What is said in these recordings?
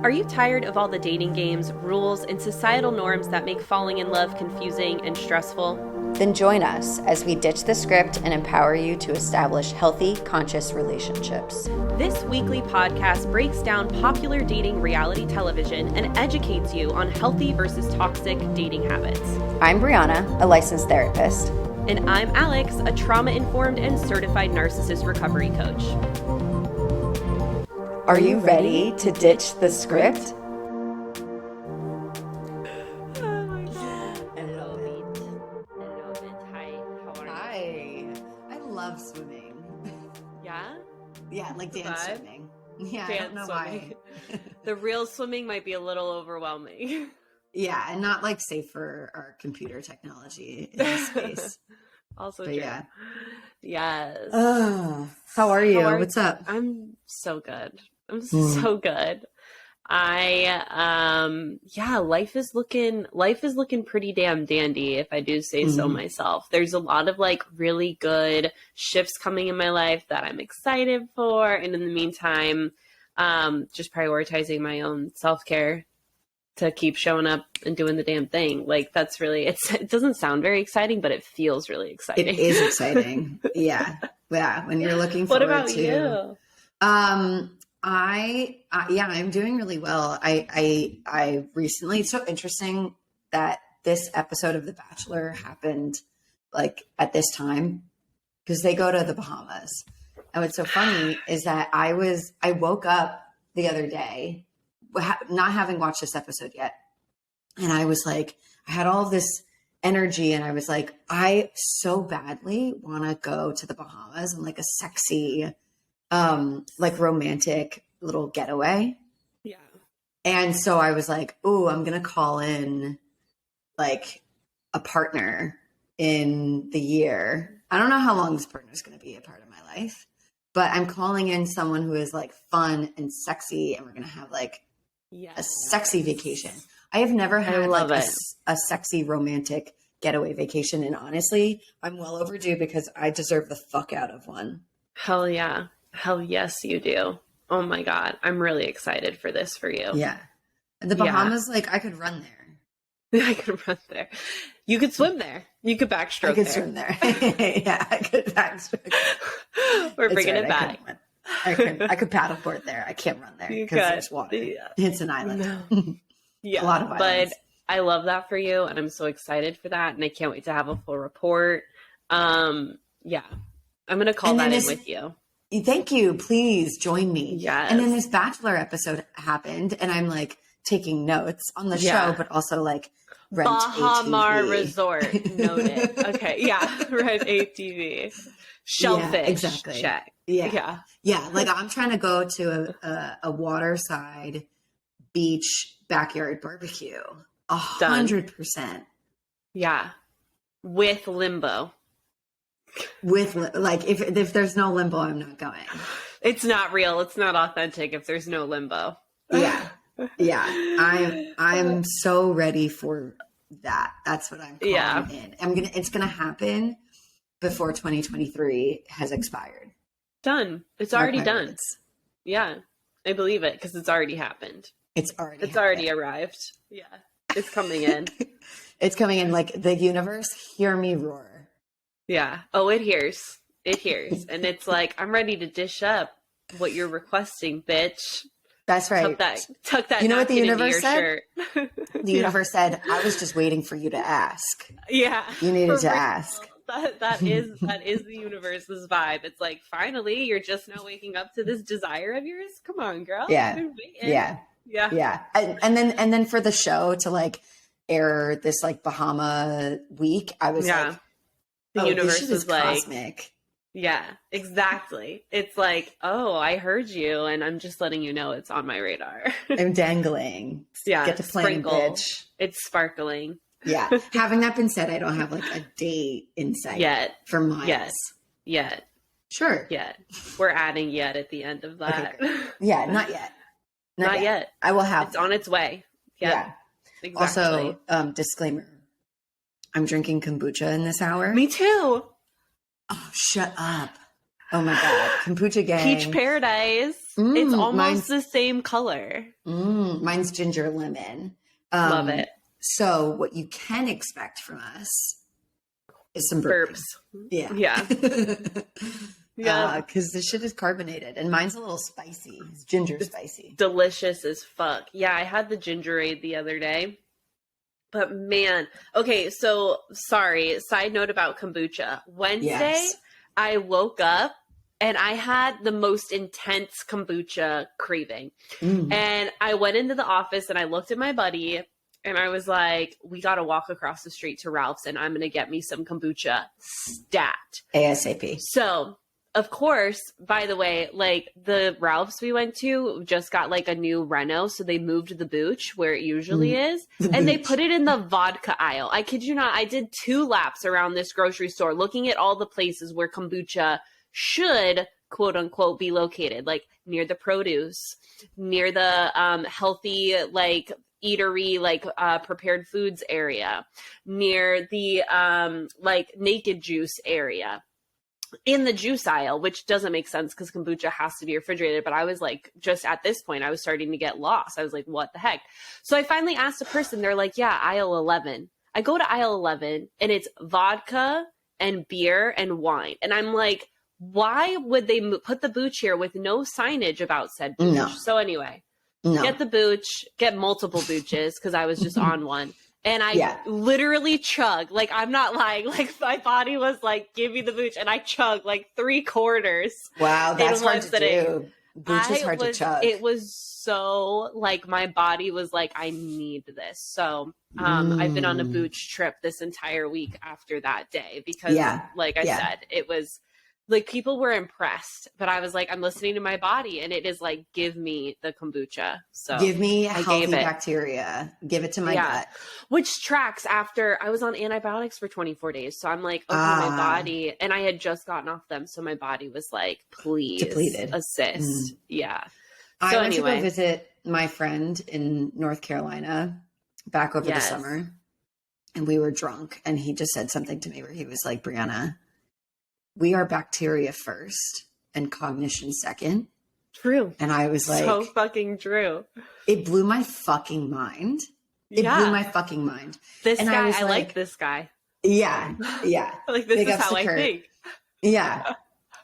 Are you tired of all the dating games, rules, and societal norms that make falling in love confusing and stressful? Then join us as we ditch the script and empower you to establish healthy, conscious relationships. This weekly podcast breaks down popular dating reality television and educates you on healthy versus toxic dating habits. I'm Brianna, a licensed therapist. And I'm Alex, a trauma-informed and certified narcissist recovery coach. Are you ready to ditch the script? Oh my God. Hello, Mint. Hi, how are you? Hi. I love swimming. Yeah? Yeah, like dance Vibe? swimming. Yeah, Dance I don't know swimming. why. The real swimming might be a little overwhelming. Yeah, and not like safe for our computer technology in this space. Also But true. yeah. Yes. How are you? How are What's up? I'm so good. I'm so good. Life is looking pretty damn dandy, if I do say so myself. There's a lot of like really good shifts coming in my life that I'm excited for. And in the meantime, just prioritizing my own self-care to keep showing up and doing the damn thing. Like that's really, it doesn't sound very exciting, but it feels really exciting. It is exciting. Yeah. Yeah. When you're looking What forward about to, you? I'm doing really well. I recently, it's so interesting that this episode of The Bachelor happened like at this time because they go to the Bahamas. And what's so funny is that I woke up the other day, not having watched this episode yet. And I was like, I had all this energy and I was like, I so badly want to go to the Bahamas and like a sexy, like romantic little getaway. Yeah. And so I was like, oh, I'm going to call in like a partner in the year. I don't know how long this partner is going to be a part of my life, but I'm calling in someone who is like fun and sexy. And we're going to have like a sexy vacation. I have never had like a sexy romantic getaway vacation. And honestly, I'm well overdue because I deserve the fuck out of one. Hell yeah. Hell yes, you do. Oh my God. I'm really excited for this for you. Yeah. The Bahamas, like I could run there. I could run there. You could swim there. You could backstroke I could swim there. Yeah, I could backstroke. We're bringing it back. I could paddleboard there. I can't run there because there's water. Yeah. It's an island. No. Yeah. A lot of islands. But I love that for you and I'm so excited for that and I can't wait to have a full report. I'm going to call that in with you. Thank you. Please join me. Yes. And then this Bachelor episode happened and I'm like taking notes on the show, but also like rent Bahamas ATV. Resort. Noted. Okay. Yeah. Rent ATV. Shellfish. Yeah, exactly. Check. Yeah. Yeah. Like I'm trying to go to a waterside beach backyard barbecue. 100%. Yeah. With limbo. With like if there's no limbo, I'm not going. It's not real. It's not authentic if there's no limbo. Yeah. I'm so ready for that. That's what I'm calling in. It's gonna happen before 2023 has expired. Done. It's already done. Yeah. I believe it because it's already happened. It's already arrived. Yeah. It's coming in. It's coming in like the universe. Hear me roar. Yeah. Oh, it hears. It hears. And it's like, I'm ready to dish up what you're requesting, bitch. That's right. Tuck that you know what the universe said? Shirt. The universe said, I was just waiting for you to ask. Yeah. You needed to ask. That is the universe's vibe. It's like, finally, you're just now waking up to this desire of yours. Come on, girl. Yeah. Yeah. And then for the show to like air this like Bahama week, I was like, the universe is cosmic. Yeah, exactly. It's like, oh, I heard you, and I'm just letting you know it's on my radar. I'm dangling. Yeah, get to plan, bitch. It's sparkling. Yeah. Having that been said, I don't have like a date in sight yet for miles. Yet. Sure. Yet. We're adding yet at the end of that. Okay, yeah, not yet. Not yet. I will have. It's on its way. Yep. Yeah. Exactly. Also, disclaimer. I'm drinking kombucha in this hour. Me too. Oh, shut up. Oh my God. Kombucha gang. Peach Paradise. It's almost the same color. Mine's ginger lemon. Love it. So what you can expect from us is some burps. Yeah. Yeah. Yeah. Because this shit is carbonated and mine's a little spicy. It's ginger spicy. Delicious as fuck. Yeah, I had the gingerade the other day. But man, okay, so sorry, side note about kombucha. Wednesday, I woke up and I had the most intense kombucha craving. And I went into the office and I looked at my buddy and I was like, we got to walk across the street to Ralph's and I'm going to get me some kombucha stat. ASAP. So, of course, by the way, like the Ralph's we went to just got like a new reno. So they moved the booch where it usually is. And they put it in the vodka aisle. I kid you not. I did 2 laps around this grocery store looking at all the places where kombucha should, quote unquote, be located, like near the produce, near the healthy, like eatery, like prepared foods area, near the like naked juice area, in the juice aisle, which doesn't make sense because kombucha has to be refrigerated. But I was like, just at this point, I was starting to get lost. I was like, what the heck? So I finally asked a person, they're like, yeah, aisle 11. I go to aisle 11 and it's vodka and beer and wine. And I'm like, why would they put the booch here with no signage about said booch? No. So anyway, get the booch, get multiple booches because I was just on one. And I literally chug. Like, I'm not lying. Like, my body was like, give me the booch. And I chugged like 3/4. Wow, that's hard to do. Booch is hard to chug. It was so, like, my body was like, I need this. So I've been on a booch trip this entire week after that day. Because, like I said, it was... like, people were impressed, but I was like, I'm listening to my body, and it is like, give me the kombucha. So give me healthy bacteria. Give it to my gut. Which tracks after I was on antibiotics for 24 days. So I'm like, okay, my body, and I had just gotten off them. So my body was like, please depleted. Assist. Yeah. So I went to go visit my friend in North Carolina back over the summer, and we were drunk, and he just said something to me where he was like, Brianna, we are bacteria first and cognition second. True. And I was like... so fucking true. It blew my fucking mind. It blew my fucking mind. This and guy, I like this guy. Yeah. Yeah. Like, this is how I think. Yeah.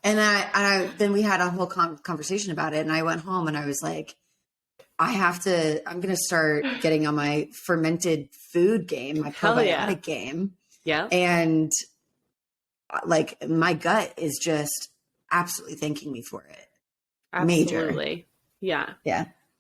And I then we had a whole conversation about it. And I went home and I was like, I'm going to start getting on my fermented food game, my probiotic game. Yeah. And... like, my gut is just absolutely thanking me for it. Absolutely. Major.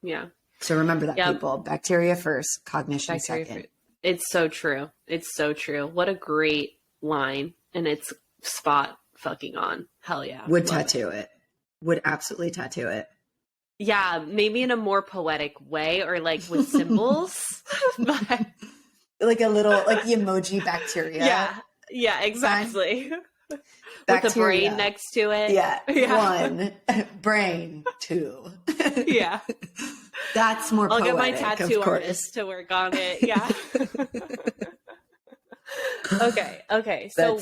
Yeah. So remember that, people. Bacteria first, cognition second. It's so true. It's so true. What a great line. And it's spot fucking on. Hell yeah. Would tattoo it. Would absolutely tattoo it. Yeah. Maybe in a more poetic way or like with symbols. But... like a little, like the emoji bacteria. Yeah, exactly. Bacteria. With a brain next to it. Yeah. 1, brain 2. Yeah. That's more poetic. I'll get my tattoo artist to work on it. Yeah. Okay. So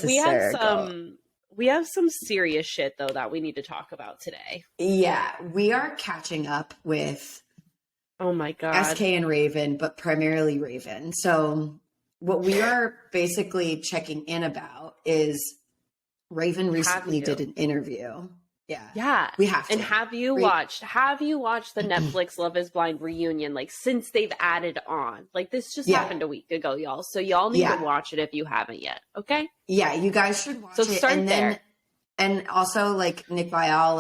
we have some serious shit though that we need to talk about today. Yeah, we are catching up with oh my God. SK and Raven, but primarily Raven. So what we are basically checking in about is Raven recently did an interview. Yeah. We have to. And have you watched the Netflix Love is Blind reunion, like since they've added on? Like this just happened a week ago, y'all. So y'all need to watch it if you haven't yet. Okay? Yeah, you guys should watch it. So start there. And also like Nick Viall,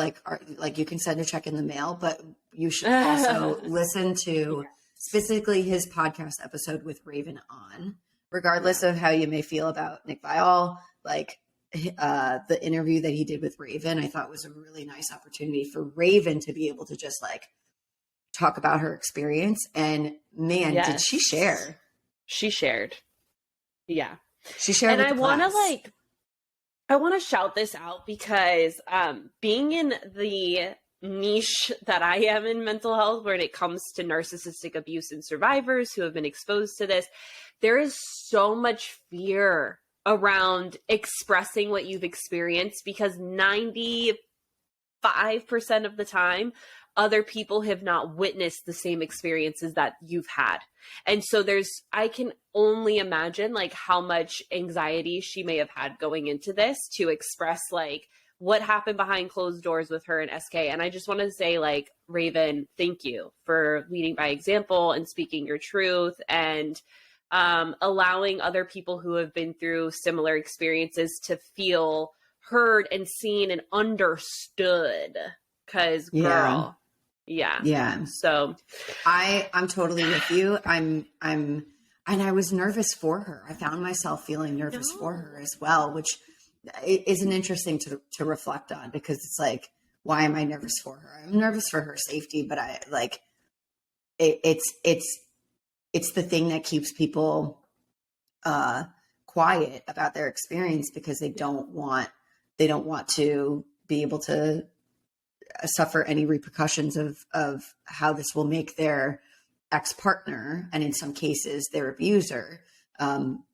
like you can send a check in the mail, but you should also listen to specifically his podcast episode with Raven on. Regardless of how you may feel about Nick Viall, like the interview that he did with Raven, I thought was a really nice opportunity for Raven to be able to just like talk about her experience. And man, did she share? She shared. Yeah. She shared. And I want to shout this out because being in the niche that I am in mental health when it comes to narcissistic abuse and survivors who have been exposed to this, there is so much fear around expressing what you've experienced because 90% 5% of the time, other people have not witnessed the same experiences that you've had. And so I can only imagine like how much anxiety she may have had going into this to express like what happened behind closed doors with her and SK. And I just want to say, like, Raven, thank you for leading by example and speaking your truth and allowing other people who have been through similar experiences to feel heard and seen and understood. Because, girl, yeah. So I'm totally with you. And I was nervous for her. I found myself feeling nervous for her as well, which isn't interesting to reflect on, because it's like, why am I nervous for her? I'm nervous for her safety, but I like it's the thing that keeps people quiet about their experience, because they don't want to be able to suffer any repercussions of how this will make their ex-partner, and in some cases their abuser,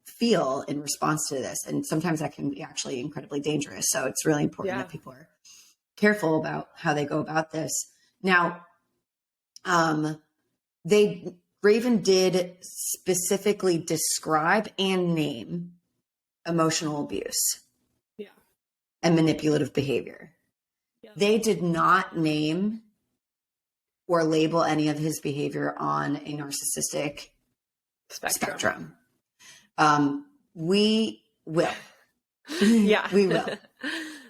feel in response to this. And sometimes that can be actually incredibly dangerous. So it's really important that people are careful about how they go about this. Now, Raven did specifically describe and name emotional abuse and manipulative behavior. They did not name or label any of his behavior on a narcissistic spectrum. We will. Yeah. We will.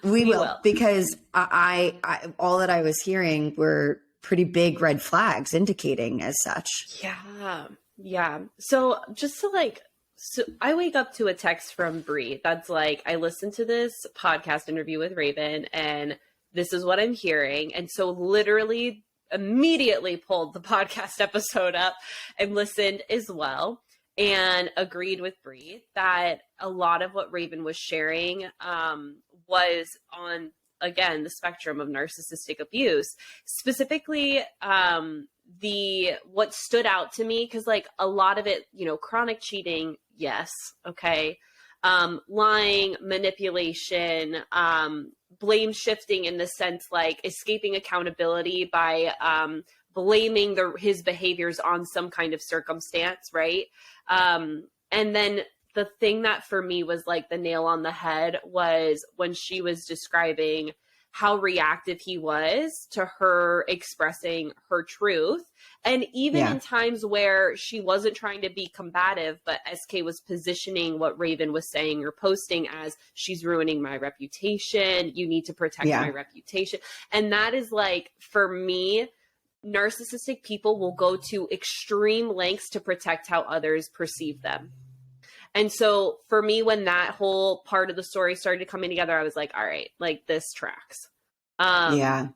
We will. Because I all that I was hearing were pretty big red flags indicating as such. Yeah. So just to so I wake up to a text from Bree that's like, I listened to this podcast interview with Raven and this is what I'm hearing. And so literally immediately pulled the podcast episode up and listened as well, and agreed with Bree that a lot of what Raven was sharing was on, again, the spectrum of narcissistic abuse. Specifically, what stood out to me, because like a lot of it, chronic cheating, yes, okay. Lying, manipulation, blame shifting in the sense like escaping accountability by blaming his behaviors on some kind of circumstance, right? And then the thing that for me was like the nail on the head was when she was describing how reactive he was to her expressing her truth. And even in times where she wasn't trying to be combative, but SK was positioning what Raven was saying or posting as, she's ruining my reputation. You need to protect my reputation. And that is like, for me, narcissistic people will go to extreme lengths to protect how others perceive them. And so for me, when that whole part of the story started coming together, I was like, all right, like this tracks. Yeah.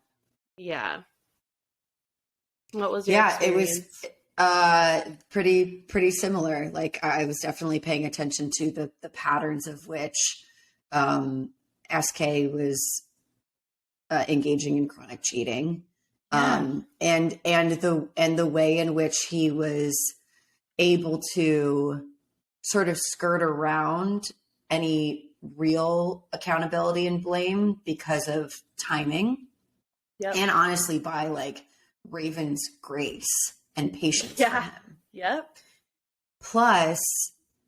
What was your experience? It was pretty similar. Like I was definitely paying attention to the patterns of which SK was engaging in chronic cheating. And the way in which he was able to sort of skirt around any real accountability and blame because of timing. And honestly, by like Raven's grace and patience for him. Plus,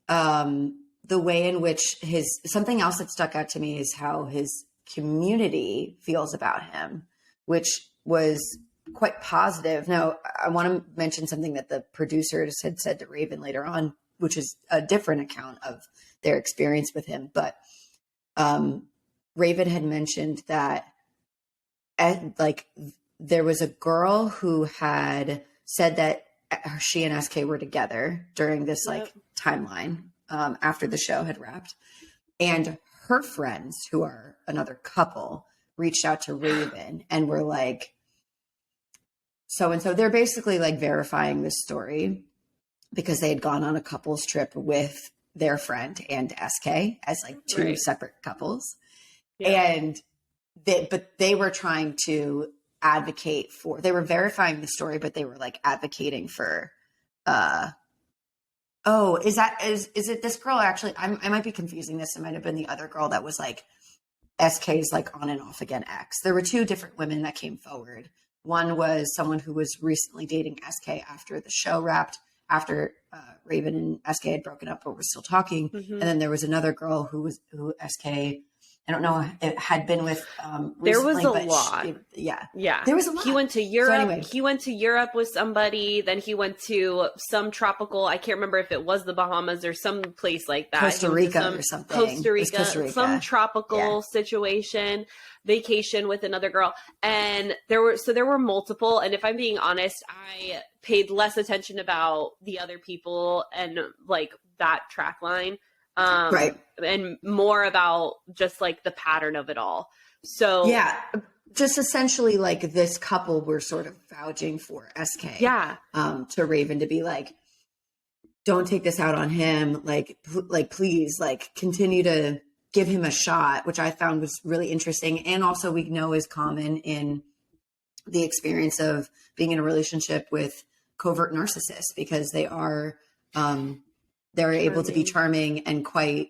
the way in which something else that stuck out to me is how his community feels about him, which was quite positive. Now, I want to mention something that the producers had said to Raven later on, which is a different account of their experience with him. But Raven had mentioned that there was a girl who had said that she and SK were together during this timeline after the show had wrapped. And her friends, who are another couple, reached out to Raven and were like, so-and-so. They're basically like verifying this story because they had gone on a couples trip with their friend and SK as like two separate couples. And they were trying to advocate for, they were verifying the story, but they were like advocating for, is it this girl? Actually, I might be confusing this. It might've been the other girl that was like SK's like on and off again ex. There were two different women that came forward. One was someone who was recently dating SK after the show wrapped, after Raven and SK had broken up but were still talking. Mm-hmm. And then there was another girl who SK, I don't know, it had been with recently. There was a lot. Yeah. There was a lot. He went to Europe. So anyway. He went to Europe with somebody. Then he went to some tropical, I can't remember if it was the Bahamas or some place like that. Costa Rica or something. Costa Rica. Some tropical Yeah. situation, vacation with another girl. And there were multiple. And if I'm being honest, I paid less attention about the other people and like that track line. Right. And more about just like the pattern of it all. So yeah, just essentially like this couple were sort of vouching for SK. Yeah. To Raven to be like, don't take this out on him. Like please, like continue to give him a shot, which I found was really interesting. And also we know is common in the experience of being in a relationship with covert narcissists, because they are, they're able to be charming and quite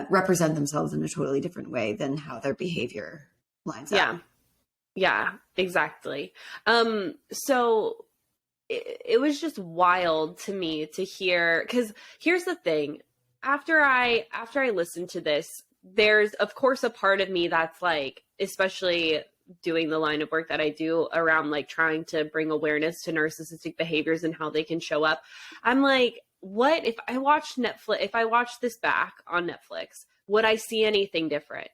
represent themselves in a totally different way than how their behavior lines up. Yeah, exactly. So it was just wild to me to hear, because here's the thing. After I listened to this, there's of course a part of me that's like, especially doing the line of work that I do around like trying to bring awareness to narcissistic behaviors and how they can show up. I'm like, what if I watched Netflix, if I watched this back on Netflix, would I see anything different?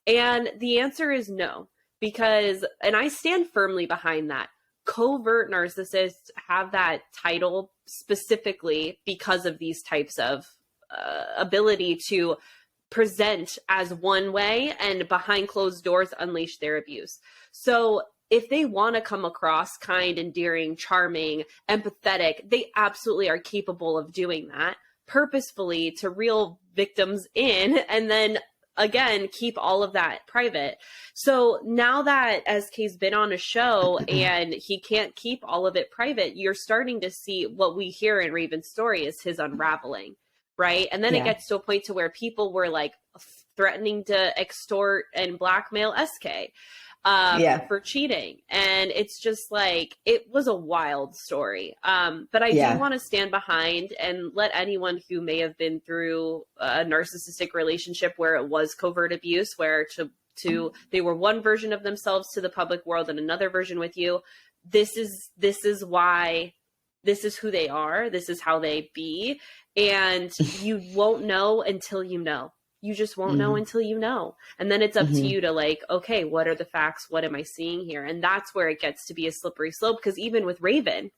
And the answer is no, because, and I stand firmly behind that. Covert narcissists have that title specifically because of these types of ability to present as one way and behind closed doors unleash their abuse. So if they want to come across kind, endearing, charming, empathetic, they absolutely are capable of doing that purposefully to reel victims in and then again keep all of that private. So now that SK's been on a show and he can't keep all of it private, you're starting to see what we hear in Raven's story is his unraveling. Right. And then it gets to a point to where people were like threatening to extort and blackmail SK for cheating. And it's just like, it was a wild story. But I do want to stand behind and let anyone who may have been through a narcissistic relationship where it was covert abuse, where they were one version of themselves to the public world and another version with you. This is why, this is who they are. This is how they be. And you won't know until you know. You just won't know until you know. And then it's up to you to like, okay, what are the facts? What am I seeing here? And that's where it gets to be a slippery slope. Because even with Raven,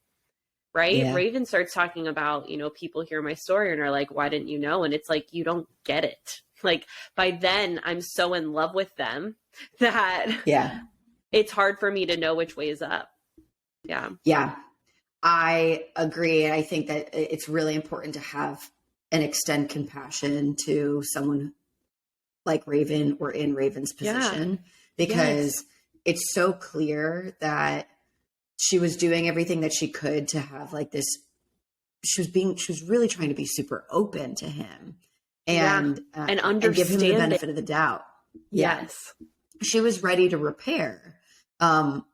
right? Yeah. Raven starts talking about, people hear my story and are like, why didn't you know? And it's like, you don't get it. Like by then I'm so in love with them that it's hard for me to know which way is up. Yeah. Yeah. I agree. And I think that it's really important to have and extend compassion to someone like Raven or in Raven's position, because it's so clear that she was doing everything that she could to have like this. She was really trying to be super open to him and understand and give him the benefit of the doubt. Yes. She was ready to repair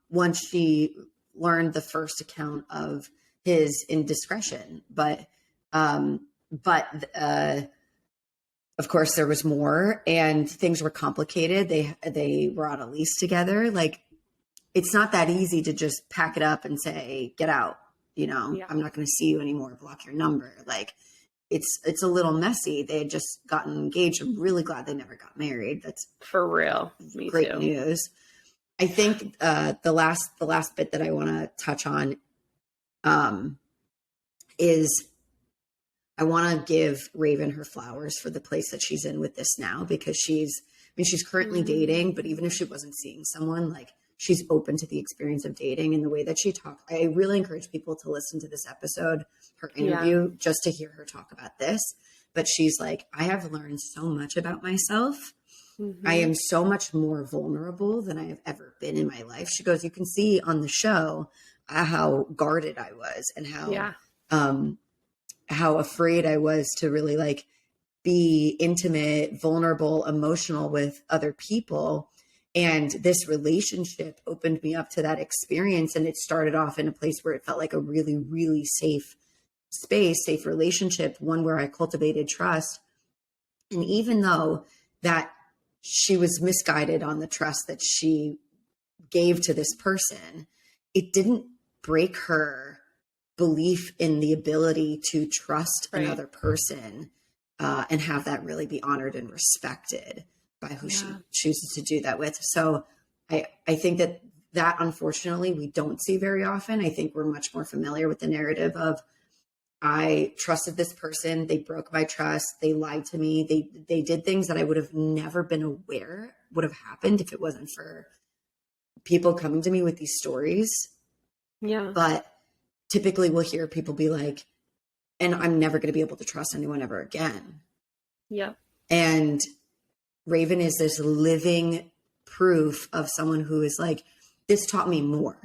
once she learned the first account of his indiscretion, but of course there was more and things were complicated. They were on a lease together. Like it's not that easy to just pack it up and say, get out, I'm not going to see you anymore. Block your number. Like it's a little messy. They had just gotten engaged. I'm really glad they never got married. That's for real. Me great too. News. I think the last bit that I want to touch on is I want to give Raven her flowers for the place that she's in with this now, because she's currently dating, but even if she wasn't seeing someone, like she's open to the experience of dating and the way that she talks. I really encourage people to listen to this episode, her interview, just to hear her talk about this. But she's like, I have learned so much about myself. I am so much more vulnerable than I have ever been in my life. She goes, you can see on the show how guarded I was and how afraid I was to really like be intimate, vulnerable, emotional with other people. And this relationship opened me up to that experience. And it started off in a place where it felt like a really, really safe space, safe relationship, one where I cultivated trust. And even though that she was misguided on the trust that she gave to this person, it didn't break her belief in the ability to trust another person and have that really be honored and respected by who she chooses to do that with. So I think that unfortunately we don't see very often. I think we're much more familiar with the narrative of, I trusted this person, they broke my trust, they lied to me, they did things that I would have never been aware would have happened if it wasn't for people coming to me with these stories. Yeah. But typically we'll hear people be like, and I'm never going to be able to trust anyone ever again. Yeah. And Raven is this living proof of someone who is like, this taught me more.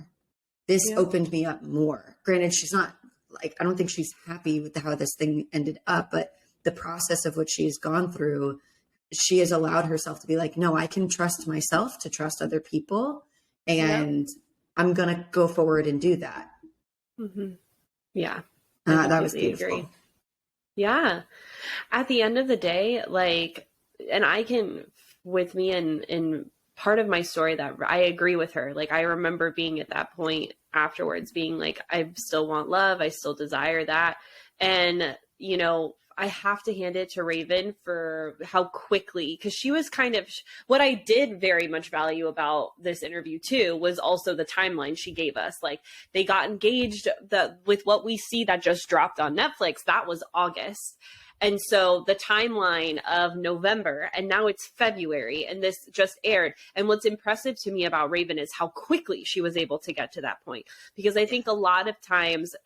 This opened me up more. Granted, she's not like, I don't think she's happy with how this thing ended up, but the process of what she's gone through, she has allowed herself to be like, no, I can trust myself to trust other people. And I'm going to go forward and do that. Mm-hmm. Yeah. That was beautiful. Agree. Yeah. At the end of the day, like, and I can, with me and part of my story that I agree with her. Like, I remember being at that point afterwards being like, I still want love. I still desire that. And, you know, I have to hand it to Raven for how quickly, because she was kind of, what I did very much value about this interview too was also the timeline she gave us. Like, they got engaged with what we see that just dropped on Netflix. That was August. And so the timeline of November, and now it's February, and this just aired. And what's impressive to me about Raven is how quickly she was able to get to that point. Because I think a lot of times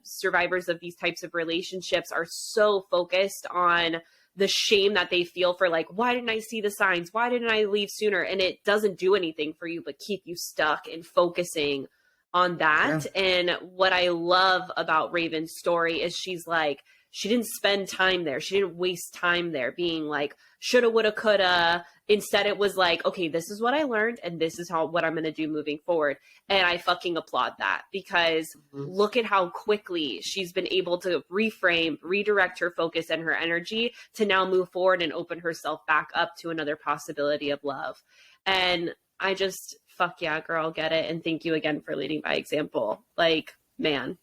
survivors of these types of relationships are so focused on the shame that they feel for, like, why didn't I see the signs? Why didn't I leave sooner? And it doesn't do anything for you but keep you stuck in focusing on that. Yeah. And what I love about Raven's story is she's like, she didn't spend time there. She didn't waste time there being like, shoulda, woulda, coulda. Instead, it was like, okay, this is what I learned and this is what I'm going to do moving forward. And I fucking applaud that, because look at how quickly she's been able to reframe, redirect her focus and her energy to now move forward and open herself back up to another possibility of love. And I just, fuck yeah, girl, get it. And thank you again for leading by example. Like, man.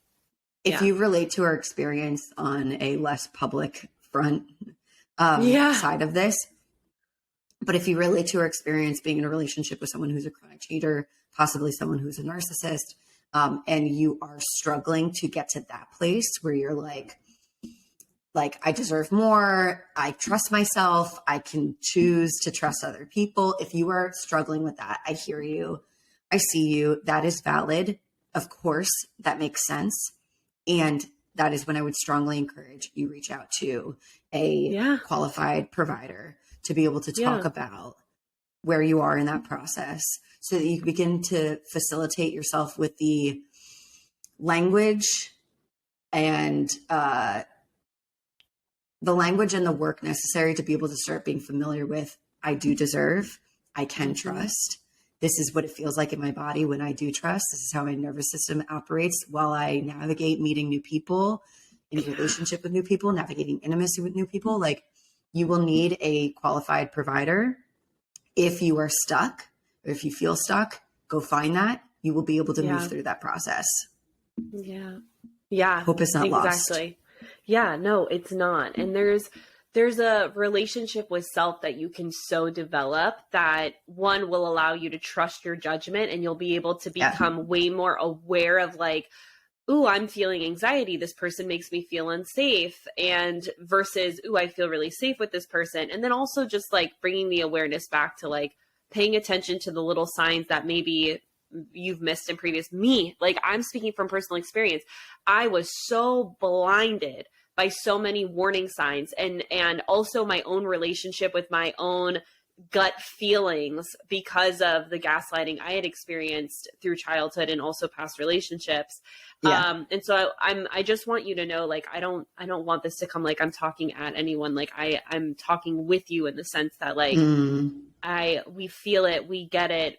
If you relate to her experience on a less public front side of this, but if you relate to her experience being in a relationship with someone who's a chronic cheater, possibly someone who's a narcissist, and you are struggling to get to that place where you're like, I deserve more, I trust myself, I can choose to trust other people. If you are struggling with that, I hear you, I see you, that is valid. Of course, that makes sense. And that is when I would strongly encourage you reach out to a qualified provider to be able to talk about where you are in that process, so that you can begin to facilitate yourself with the language and the work necessary to be able to start being familiar with, I do deserve, I can trust. This is what it feels like in my body when I do trust. This is how my nervous system operates while I navigate meeting new people, in relationship with new people, navigating intimacy with new people. Like, you will need a qualified provider. If you are stuck, or if you feel stuck, go find that. You will be able to move through that process. Yeah. Yeah. Hope it's not lost. Exactly. Yeah, no, it's not. And there's a relationship with self that you can so develop that, one, will allow you to trust your judgment, and you'll be able to become way more aware of, like, ooh, I'm feeling anxiety. This person makes me feel unsafe. And versus, ooh, I feel really safe with this person. And then also just like bringing the awareness back to like paying attention to the little signs that maybe you've missed in previous. Me, like, I'm speaking from personal experience. I was so blinded by so many warning signs, and also my own relationship with my own gut feelings because of the gaslighting I had experienced through childhood and also past relationships. Yeah. And so I just want you to know, like, I don't want this to come like I'm talking at anyone. Like I'm talking with you in the sense that like, we feel it, we get it.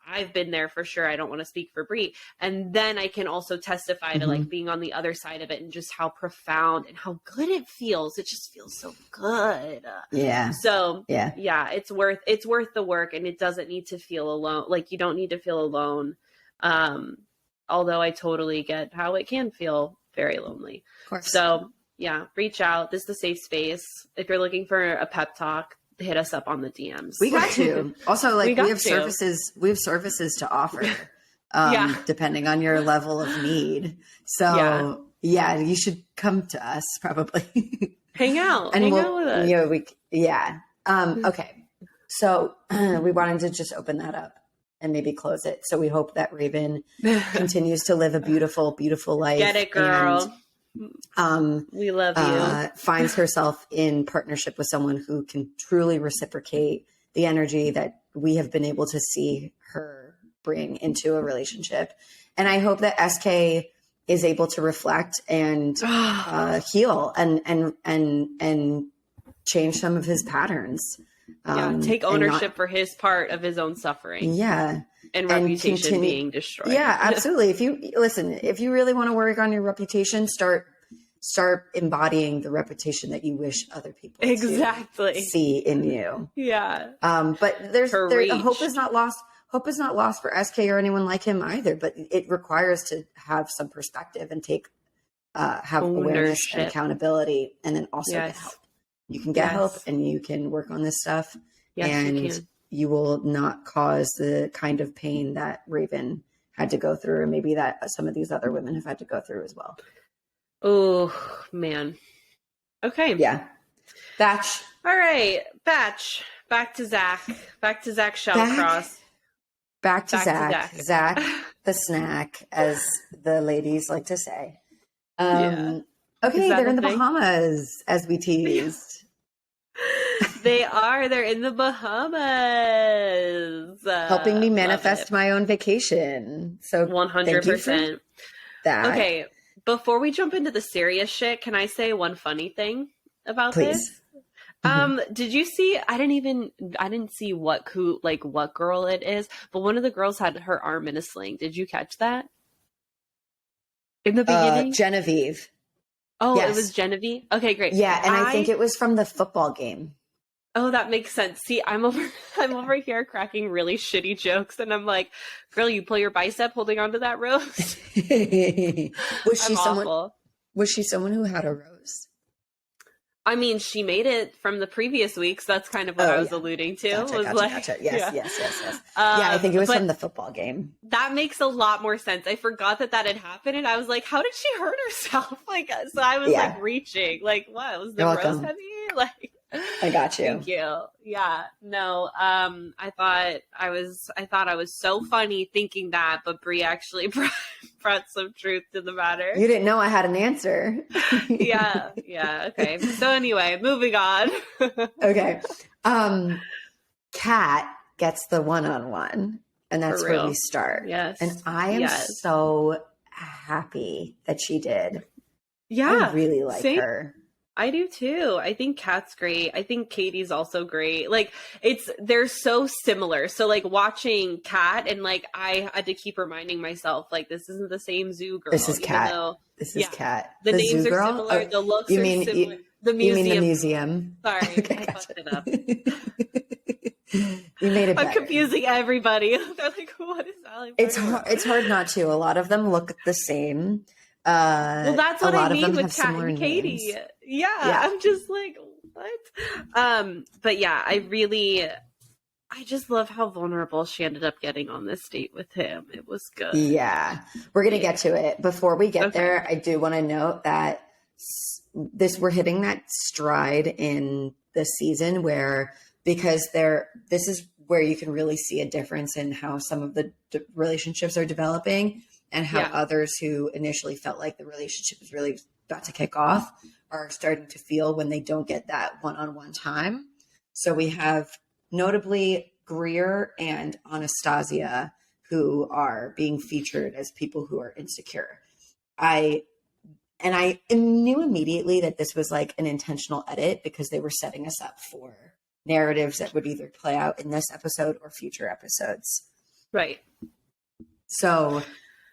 I've been there for sure. I don't want to speak for Brie. And then I can also testify to like being on the other side of it and just how profound and how good it feels. It just feels so good. Yeah. So yeah, it's worth the work, and it doesn't need to feel alone. Like, you don't need to feel alone. Although I totally get how it can feel very lonely. Of course. So yeah, reach out. This is the safe space. If you're looking for a pep talk, hit us up on the DMs. We got you. Also, like, we have services to offer, depending on your level of need. So yeah, you should come to us probably. Hang out. And hang out with us. Okay. So we wanted to just open that up and maybe close it. So we hope that Raven continues to live a beautiful, beautiful life. Get it, girl. We love you. Finds herself in partnership with someone who can truly reciprocate the energy that we have been able to see her bring into a relationship. And I hope that SK is able to reflect and heal and change some of his patterons. Take ownership for his part of his own suffering. Yeah. And reputation being destroyed. Yeah, absolutely. If you really want to work on your reputation, start embodying the reputation that you wish other people to see in you. Yeah. But hope is not lost. Hope is not lost for SK or anyone like him either, but it requires to have some perspective and have awareness and accountability, and then also get help. You can get help and you can work on this stuff. Yes, and you will not cause the kind of pain that Raven had to go through, and maybe that some of these other women have had to go through as well. Oh, man. Okay. Yeah. Batch. All right. Batch. Back to Zach. Back to Zach Shallcross. Back to Zach. Zach the snack, as the ladies like to say. Okay, they're in the Bahamas, as we teased. They are. They're in the Bahamas. Helping me manifest my own vacation. So 100%. That. Okay, before we jump into the serious shit, can I say one funny thing about this? Did you see, I didn't see what girl it is, but one of the girls had her arm in a sling. Did you catch that? In the beginning? Genevieve. Oh, yes. It was Genevieve? Okay, great. Yeah, and I think it was from the football game. Oh, that makes sense. See, I'm over here cracking really shitty jokes, and I'm like, girl, you pull your bicep holding onto that rose? Was she someone who had a rose? I mean, she made it from the previous weeks. That's kind of what I was alluding to. Gotcha. Yes. I think it was from the football game. That makes a lot more sense. I forgot that had happened, and I was like, how did she hurt herself? So I was reaching. Like, what? Was the rose heavy? Like, I got you. Thank you. Yeah. No. I thought I was so funny thinking that, but Brie actually brought some truth to the matter. You didn't know I had an answer. Yeah. Okay. So anyway, moving on. Okay. Kat gets the one-on-one, and that's where we start. Yes. And I am so happy that she did. Yeah. I really like her. I do too. I think Kat's great. I think Katie's also great. Like, they're so similar. So like watching Kat, and like I had to keep reminding myself, like, this isn't the same zoo girl. This is Kat. This is Kat. The names are similar. The looks are similar. The museum. You mean the museum? Sorry, okay, I fucked it up. You made it better. I'm confusing everybody. They're like, what is that? It's hard not to. A lot of them look the same. Well, that's what I mean with Kat and Katie. Yeah, I'm just like, what? But yeah, I just love how vulnerable she ended up getting on this date with him. It was good. Yeah, we're gonna get to it. Before we get there, I do want to note that we're hitting that stride in the season because this is where you can really see a difference in how some of the relationships are developing, and how others who initially felt like the relationship was really about to kick off are starting to feel when they don't get that one-on-one time. So we have notably Greer and Anastasia, who are being featured as people who are insecure. I knew immediately that this was like an intentional edit because they were setting us up for narratives that would either play out in this episode or future episodes. Right. So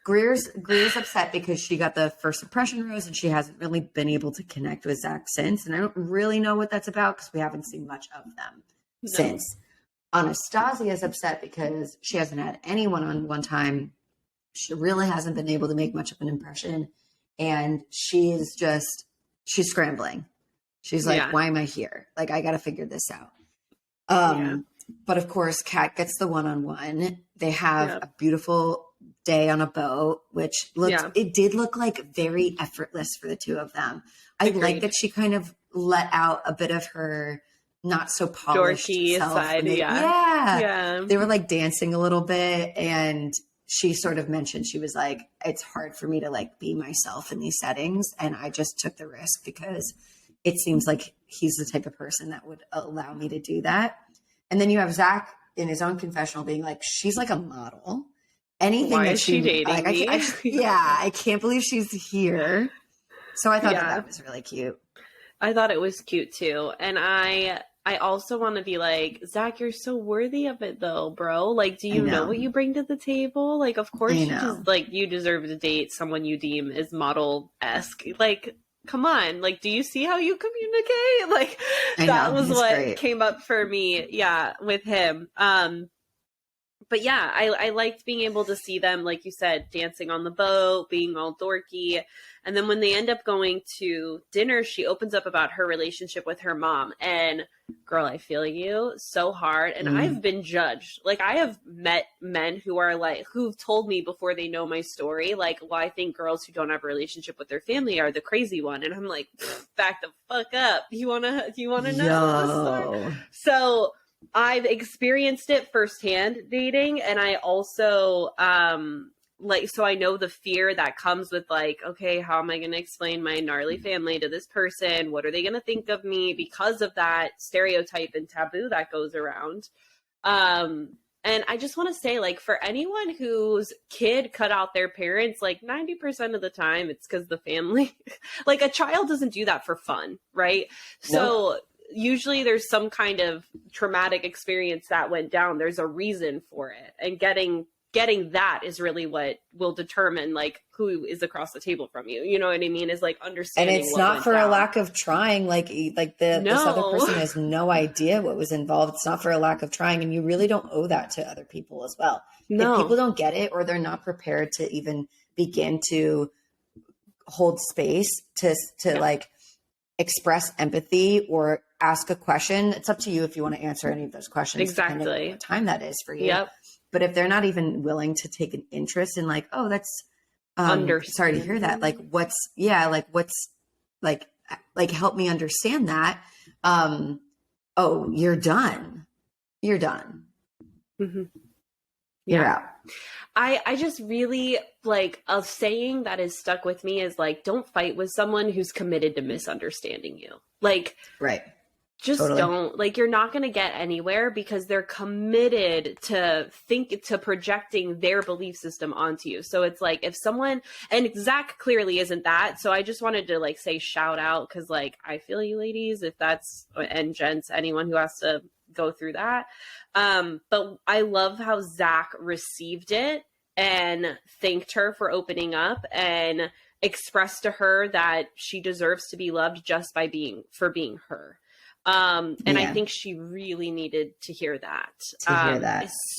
Greer's upset because she got the first impression rose and she hasn't really been able to connect with Zach since. And I don't really know what that's about because we haven't seen much of them since. Anastasia is upset because she hasn't had anyone on one time. She really hasn't been able to make much of an impression. And she's scrambling. She's like, why am I here? Like, I got to figure this out. But of course, Kat gets the one-on-one. They have a beautiful day on a boat, which it did look like very effortless for the two of them. I like that she kind of let out a bit of her not so polished dorky self. side. They were like dancing a little bit, and she sort of mentioned, she was like, it's hard for me to like be myself in these settings. And I just took the risk because it seems like he's the type of person that would allow me to do that. And then you have Zach in his own confessional being like, she's like a model. Anything Why that is she dating like, me? I can't believe she's here. So I thought that was really cute. I thought it was cute too. And I also want to be like, Zach, you're so worthy of it though, bro. Like, do you know what you bring to the table? Like, of course you deserve to date someone you deem is model-esque. Like, come on. Like, do you see how you communicate? Like, that was what came up for me. Yeah. With him. But yeah, I liked being able to see them, like you said, dancing on the boat, being all dorky. And then when they end up going to dinner, she opens up about her relationship with her mom. And girl, I feel you so hard. And I've been judged. Like, I have met men who are like, who've told me before they know my story, like, well, I think girls who don't have a relationship with their family are the crazy one. And I'm like, back the fuck up. You wanna know the story? So I've experienced it firsthand dating, and I also so I know the fear that comes with like, okay, how am I going to explain my gnarly family to this person? What are they going to think of me because of that stereotype and taboo that goes around? And I just want to say, like, for anyone whose kid cut out their parents, like 90% of the time it's because the family, like, a child doesn't do that for fun, right? So usually there's some kind of traumatic experience that went down. There's a reason for it. And getting that is really what will determine like who is across the table from you. You know what I mean? Is like understanding. And it's not for a lack of trying. This other person has no idea what was involved. It's not for a lack of trying. And you really don't owe that to other people as well. No. If people don't get it, or they're not prepared to even begin to hold space to like express empathy or ask a question, it's up to you if you want to answer any of those questions. Exactly. Depending on what time that is for you. Yep. But if they're not even willing to take an interest in like, oh, that's sorry to hear that. Like, what's help me understand that. Oh, you're done. You're done. Mm-hmm. You're out. I just really like a saying that is stuck with me is like, don't fight with someone who's committed to misunderstanding you. Like, right. Just don't, like, you're not going to get anywhere because they're committed to projecting their belief system onto you. So it's like if someone, and Zach clearly isn't that. So I just wanted to like say shout out because like I feel you ladies, if that's, and gents, anyone who has to go through that. But I love how Zach received it and thanked her for opening up and expressed to her that she deserves to be loved just by being her. And I think she really needed to hear that.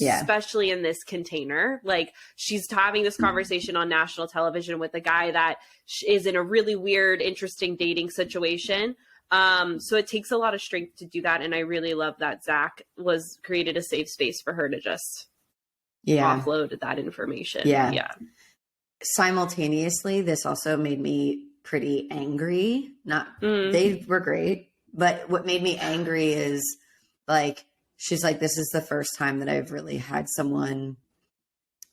Especially in this container. Like, she's having this conversation on national television with a guy that is in a really weird, interesting dating situation. So it takes a lot of strength to do that. And I really love that Zach created a safe space for her to just offload that information. Yeah. Simultaneously, this also made me pretty angry. They were great. But what made me angry is like, she's like, this is the first time that I've really had someone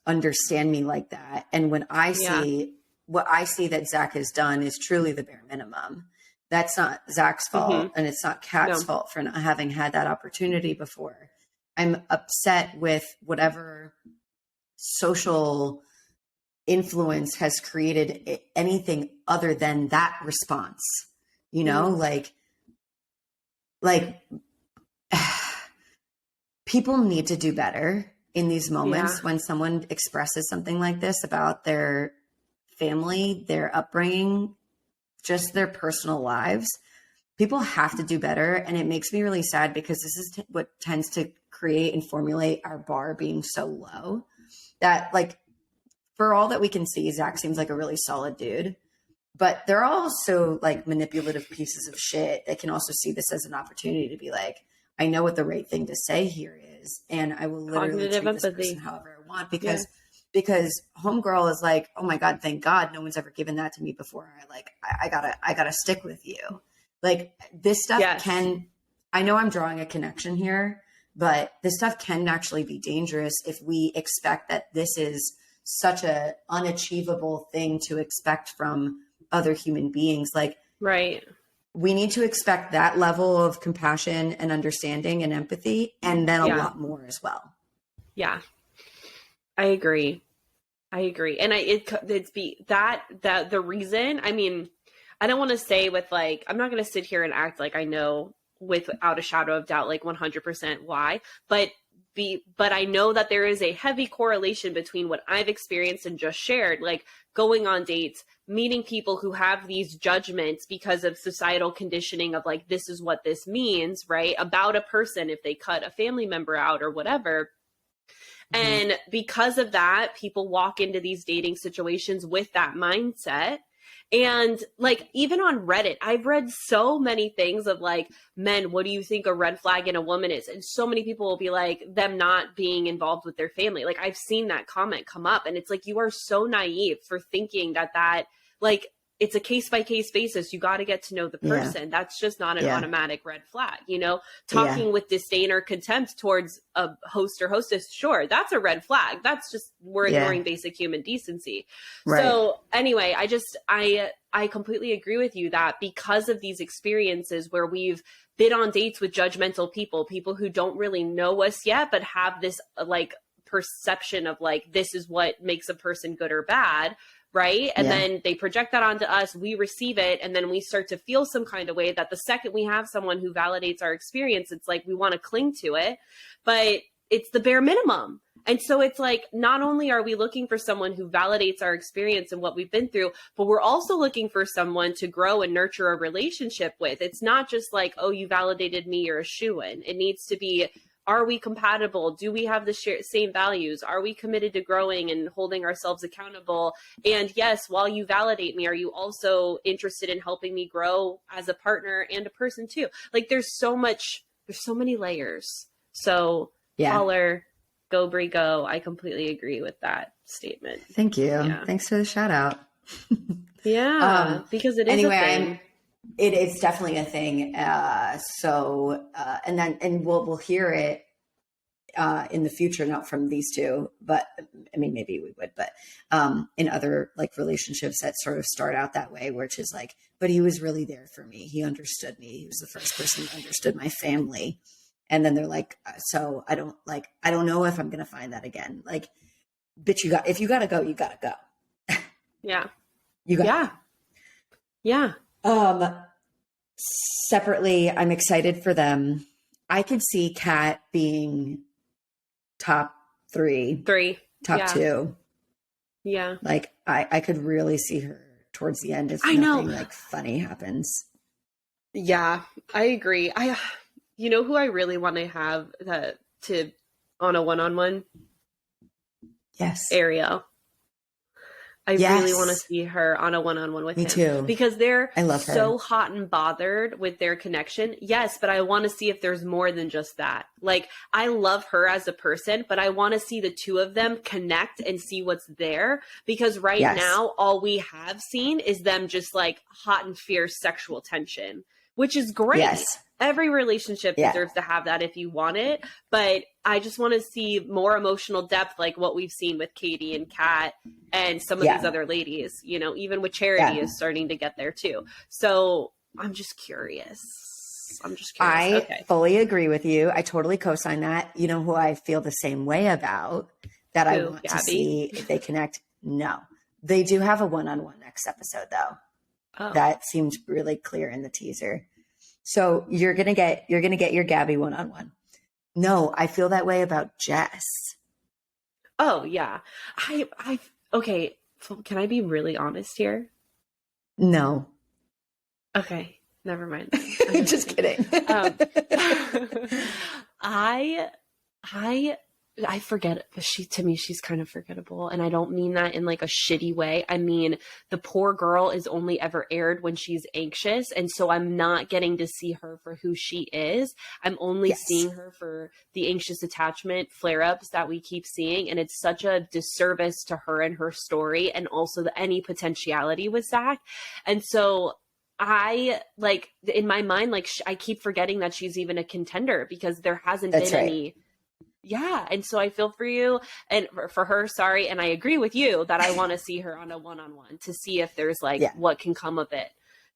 understand me like that. And when I see what I see that Zach has done is truly the bare minimum. That's not Zach's fault. And it's not Kat's fault for not having had that opportunity before. I'm upset with whatever social influence has created anything other than that response, you know, like people need to do better in these moments when someone expresses something like this about their family, their upbringing, just their personal lives. People have to do better. And it makes me really sad because this is what tends to create and formulate our bar being so low that, like, for all that we can see, Zach seems like a really solid dude, but they're also like manipulative pieces of shit. They can also see this as an opportunity to be like, I know what the right thing to say here is, and I will literally treat this person however I want because homegirl is like, oh my God, thank God no one's ever given that to me before. I gotta stick with you. Like, this stuff I know I'm drawing a connection here, but this stuff can actually be dangerous if we expect that this is such a unachievable thing to expect from other human beings. Like, we need to expect that level of compassion and understanding and empathy, and then a lot more as well. Yeah, I agree. And the reason, I mean, I don't want to say with like, I'm not going to sit here and act like I know without a shadow of doubt, like 100% why, but I know that there is a heavy correlation between what I've experienced and just shared, like going on dates, meeting people who have these judgments because of societal conditioning of like, this is what this means, right? About a person, if they cut a family member out or whatever. And because of that, people walk into these dating situations with that mindset. And like, even on Reddit, I've read so many things of like, men, what do you think a red flag in a woman is? And so many people will be like, them not being involved with their family. Like, I've seen that comment come up, and it's like, you are so naive for thinking that like, it's a case by case basis. You got to get to know the person. Yeah. That's just not an automatic red flag, you know, talking with disdain or contempt towards a host or hostess. Sure. That's a red flag. That's just, we're ignoring basic human decency. Right. So anyway, I completely agree with you that because of these experiences where we've been on dates with judgmental people who don't really know us yet, but have this like perception of like, this is what makes a person good or bad. Right. And then they project that onto us. We receive it. And then we start to feel some kind of way that the second we have someone who validates our experience, it's like we want to cling to it, but it's the bare minimum. And so it's like, not only are we looking for someone who validates our experience and what we've been through, but we're also looking for someone to grow and nurture a relationship with. It's not just like, oh, you validated me, you're a shoo-in. It needs to be, are we compatible? Do we have the same values? Are we committed to growing and holding ourselves accountable? And yes, while you validate me, are you also interested in helping me grow as a partner and a person too? Like, there's so many layers. So caller, go Brie, go. I completely agree with that statement. Thank you. Yeah. Thanks for the shout out. Because it is a thing. It's definitely a thing. And we'll hear it in the future, not from these two, but I mean, maybe we would, but in other like relationships that sort of start out that way, which is like, but he was really there for me. He understood me. He was the first person who understood my family. And then they're like, so I don't know if I'm going to find that again. Like, bitch, if you gotta go, you gotta go. Yeah. You got Yeah. Separately, I'm excited for them. I could see Kat being top three, top two. Yeah. Like I could really see her towards the end if nothing like funny happens. Yeah, I agree. You know who I really want to have on a one-on-one? Yes. Ariel. I really want to see her on a one-on-one with him. Me too. Because they're I love her. So hot and bothered with their connection. Yes, but I want to see if there's more than just that. Like, I love her as a person, but I want to see the two of them connect and see what's there. Because now, all we have seen is them just like hot and fierce sexual tension, which is great. Yes. Every relationship deserves to have that if you want it. But I just want to see more emotional depth, like what we've seen with Katie and Kat and some of these other ladies, you know, even with Charity is starting to get there too. So I'm just curious. I'm just curious. I Okay. fully agree with you. I totally co-sign that. You know who I feel the same way about that I Who, want to Gabby? see if they connect? No. They do have a one-on-one next episode though. Oh. That seems really clear in the teaser. So you're gonna get your Gabby one-on-one. No, I feel that way about Jess. Oh yeah. Okay. Can I be really honest here? No. Okay. Never mind. I'm just kidding. I forget, but to me, she's kind of forgettable. And I don't mean that in like a shitty way. I mean, the poor girl is only ever aired when she's anxious. And so I'm not getting to see her for who she is. I'm only seeing her for the anxious attachment flare-ups that we keep seeing. And it's such a disservice to her and her story, and also any potentiality with Zach. And so I like in my mind, like I keep forgetting that she's even a contender because there hasn't been any. Yeah. And so I feel for you and for her, sorry. And I agree with you that I want to see her on a one-on-one to see if there's like what can come of it.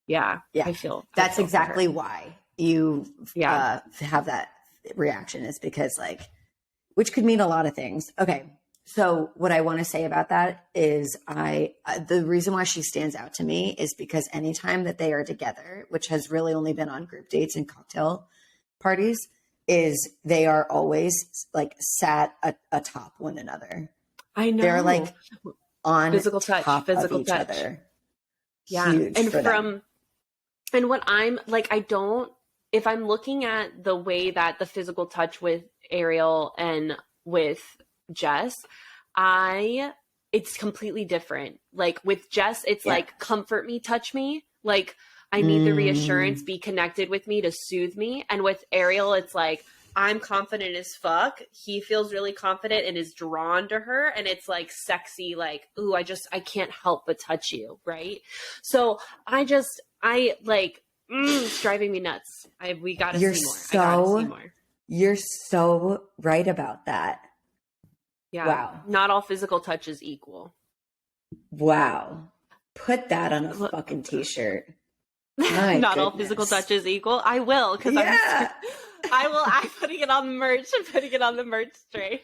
Yeah. I feel that's exactly why you have that reaction, is because like, which could mean a lot of things. Okay. So what I want to say about that is the reason why she stands out to me is because anytime that they are together, which has really only been on group dates and cocktail parties, is they are always like sat atop one another. I know. They're like on physical touch, top physical of each touch. other. Yeah. Huge and for them. And what I'm like, if I'm looking at the way that the physical touch with Ariel and with Jess, it's completely different. Like with Jess, it's like, comfort me, touch me. Like I need the reassurance, be connected with me to soothe me. And with Ariel, it's like, I'm confident as fuck. He feels really confident and is drawn to her. And it's like sexy, like, ooh, I can't help but touch you. Right. So it's driving me nuts. We got to see more. I gotta see more. You're so right about that. Yeah. Wow. Not all physical touch is equal. Wow. Put that on a fucking t-shirt. Not all physical touch is equal. I will, because I'm putting it on the merch. I'm putting it on the merch tray.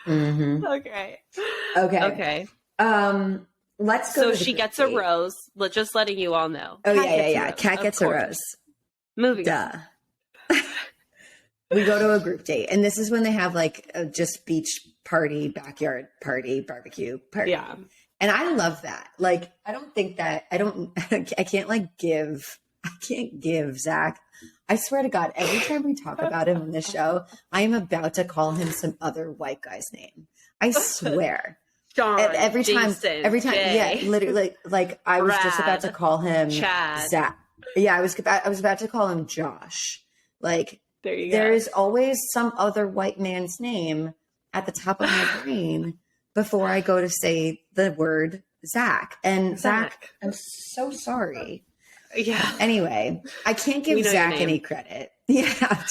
Mm-hmm. Okay. Let's go. So she gets a rose. Just letting you all know. Oh, Kat gets a rose. Moving. Duh. We go to a group date, and this is when they have like just beach party, backyard party, barbecue party. Yeah. And I love that. Like, I can't give Zach. I swear to God, every time we talk about him on this show, I am about to call him some other white guy's name. I swear. John, every time, Jay, yeah, literally, like I was just about to call him Chad. Zach. Yeah, I was about to call him Josh. Like, there you go. There is always some other white man's name at the top of my brain before I go to say the word Zach. And Zach, I'm so sorry. Yeah. Anyway, I can't give Zach any credit. Yeah.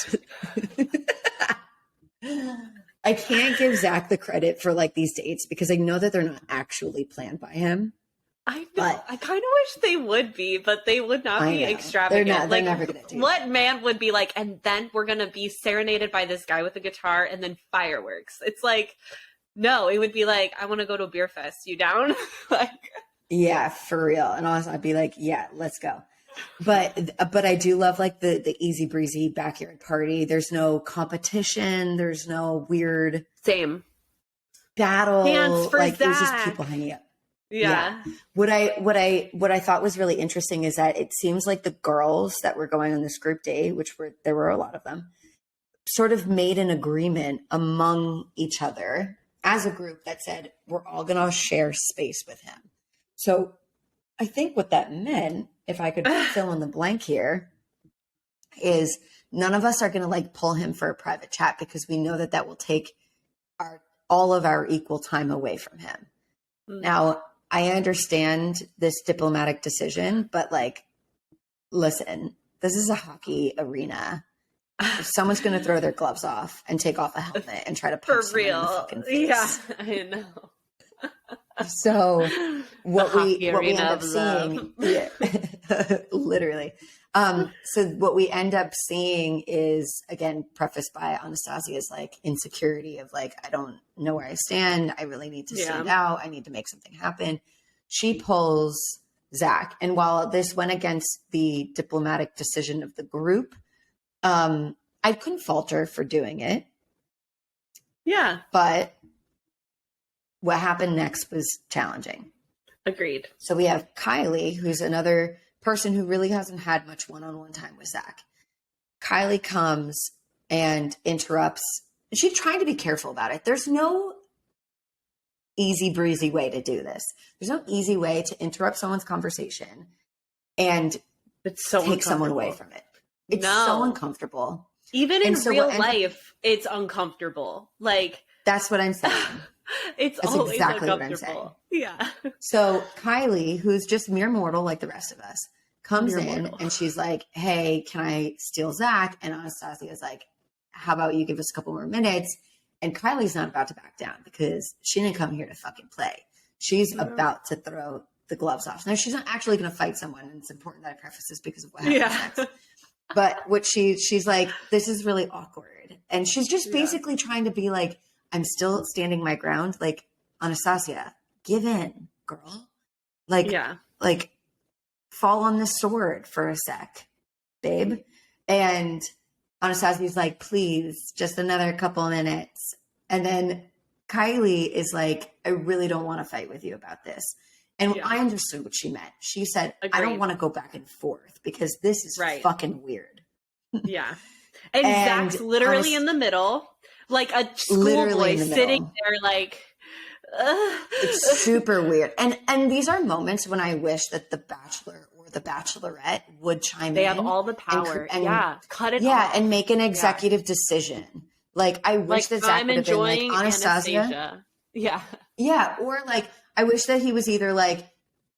I can't give Zach the credit for like these dates because I know that they're not actually planned by him. I know. I kind of wish they would be, but they would not be extravagant. They're never gonna do what man would be like, and then we're going to be serenaded by this guy with a guitar and then fireworks. It's like, no, it would be like, I want to go to a beer fest. You down? Yeah, for real. And also I'd be like, yeah, let's go. But I do love like the easy breezy backyard party. There's no competition. There's no weird battle. Dance for like Zach. It was just people hanging out. Yeah. What I thought was really interesting is that it seems like the girls that were going on this group date, there were a lot of them, sort of made an agreement among each other as a group that said, we're all going to share space with him. So I think what that meant, if I could fill in the blank here, is none of us are going to like pull him for a private chat because we know that will take all of our equal time away from him. Mm. Now, I understand this diplomatic decision, but like, listen, this is a hockey arena. If someone's going to throw their gloves off and take off a helmet and try to punch someone in the fucking face. Yeah, I know. So what we end up seeing, literally, So what we end up seeing is, again, prefaced by Anastasia's like insecurity of like, I don't know where I stand. I really need to stand out. I need to make something happen. She pulls Zach. And while this went against the diplomatic decision of the group, I couldn't fault her for doing it. Yeah. But what happened next was challenging. Agreed. So we have Kylie, who's another person who really hasn't had much one-on-one time with Zach. Kylie comes and interrupts. She's trying to be careful about it. There's no easy breezy way to do this. There's no easy way to interrupt someone's conversation and take someone away from it. It's so uncomfortable. Even in real life, it's uncomfortable. Like, that's what I'm saying. That's always exactly uncomfortable. What I'm saying. Yeah. So Kylie, who's just mere mortal like the rest of us, comes in and she's like, hey, can I steal Zach? And Anastasia is like, how about you give us a couple more minutes? And Kylie's not about to back down because she didn't come here to fucking play. She's about to throw the gloves off. Now, she's not actually going to fight someone. And it's important that I preface this because of what happens next. But what she's like, this is really awkward. And she's just basically trying to be like, I'm still standing my ground. Like, Anastasia, give in, girl. Like, fall on the sword for a sec, babe. And Anastasia's like, please, just another couple minutes. And then Kylie is like, I really don't want to fight with you about this. And I understood what she meant. She said, I don't want to go back and forth because this is fucking weird. Yeah. And Zach's literally in the middle, like a schoolboy sitting there like, it's super weird. And these are moments when I wish that the Bachelor or the Bachelorette would chime in. They have all the power. And cut it off. Yeah, and make an executive decision. Like, I wish that Zach would have been like, Anastasia. Yeah. Yeah, or like, I wish that he was either like,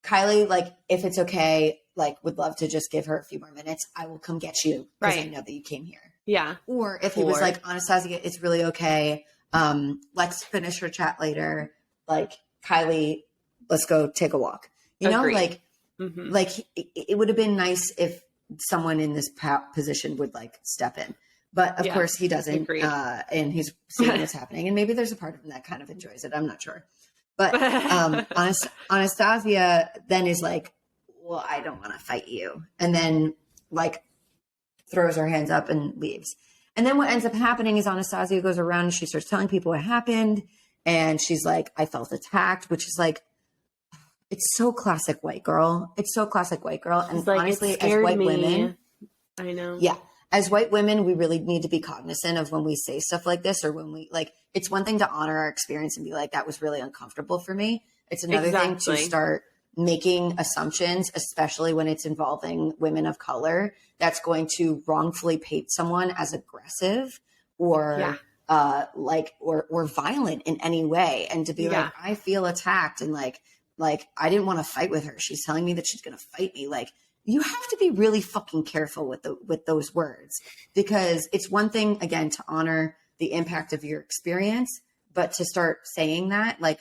Kylie, like, if it's okay, like, would love to just give her a few more minutes. I will come get you because I know that you came here. Yeah. Or if he was like, Anastasia, it's really okay. Let's finish her chat later. Like, Kylie, let's go take a walk. You know, like, like it would have been nice if someone in this position would like step in. But of course he doesn't. And he's seeing what's happening. And maybe there's a part of him that kind of enjoys it. I'm not sure. But Anastasia then is like, well, I don't want to fight you. And then like throws her hands up and leaves. And then what ends up happening is Anastasia goes around and she starts telling people what happened. And she's like, I felt attacked, which is like, it's so classic white girl. It's so classic white girl. And like, honestly, as white women, I know. Yeah. As white women, we really need to be cognizant of when we say stuff like this or when we like, it's one thing to honor our experience and be like, that was really uncomfortable for me. It's another thing to start making assumptions, especially when it's involving women of color, that's going to wrongfully paint someone as aggressive or or violent in any way. And to be like, I feel attacked and like I didn't want to fight with her. She's telling me that she's going to fight me. Like, you have to be really fucking careful with those words, because it's one thing, again, to honor the impact of your experience, but to start saying that, like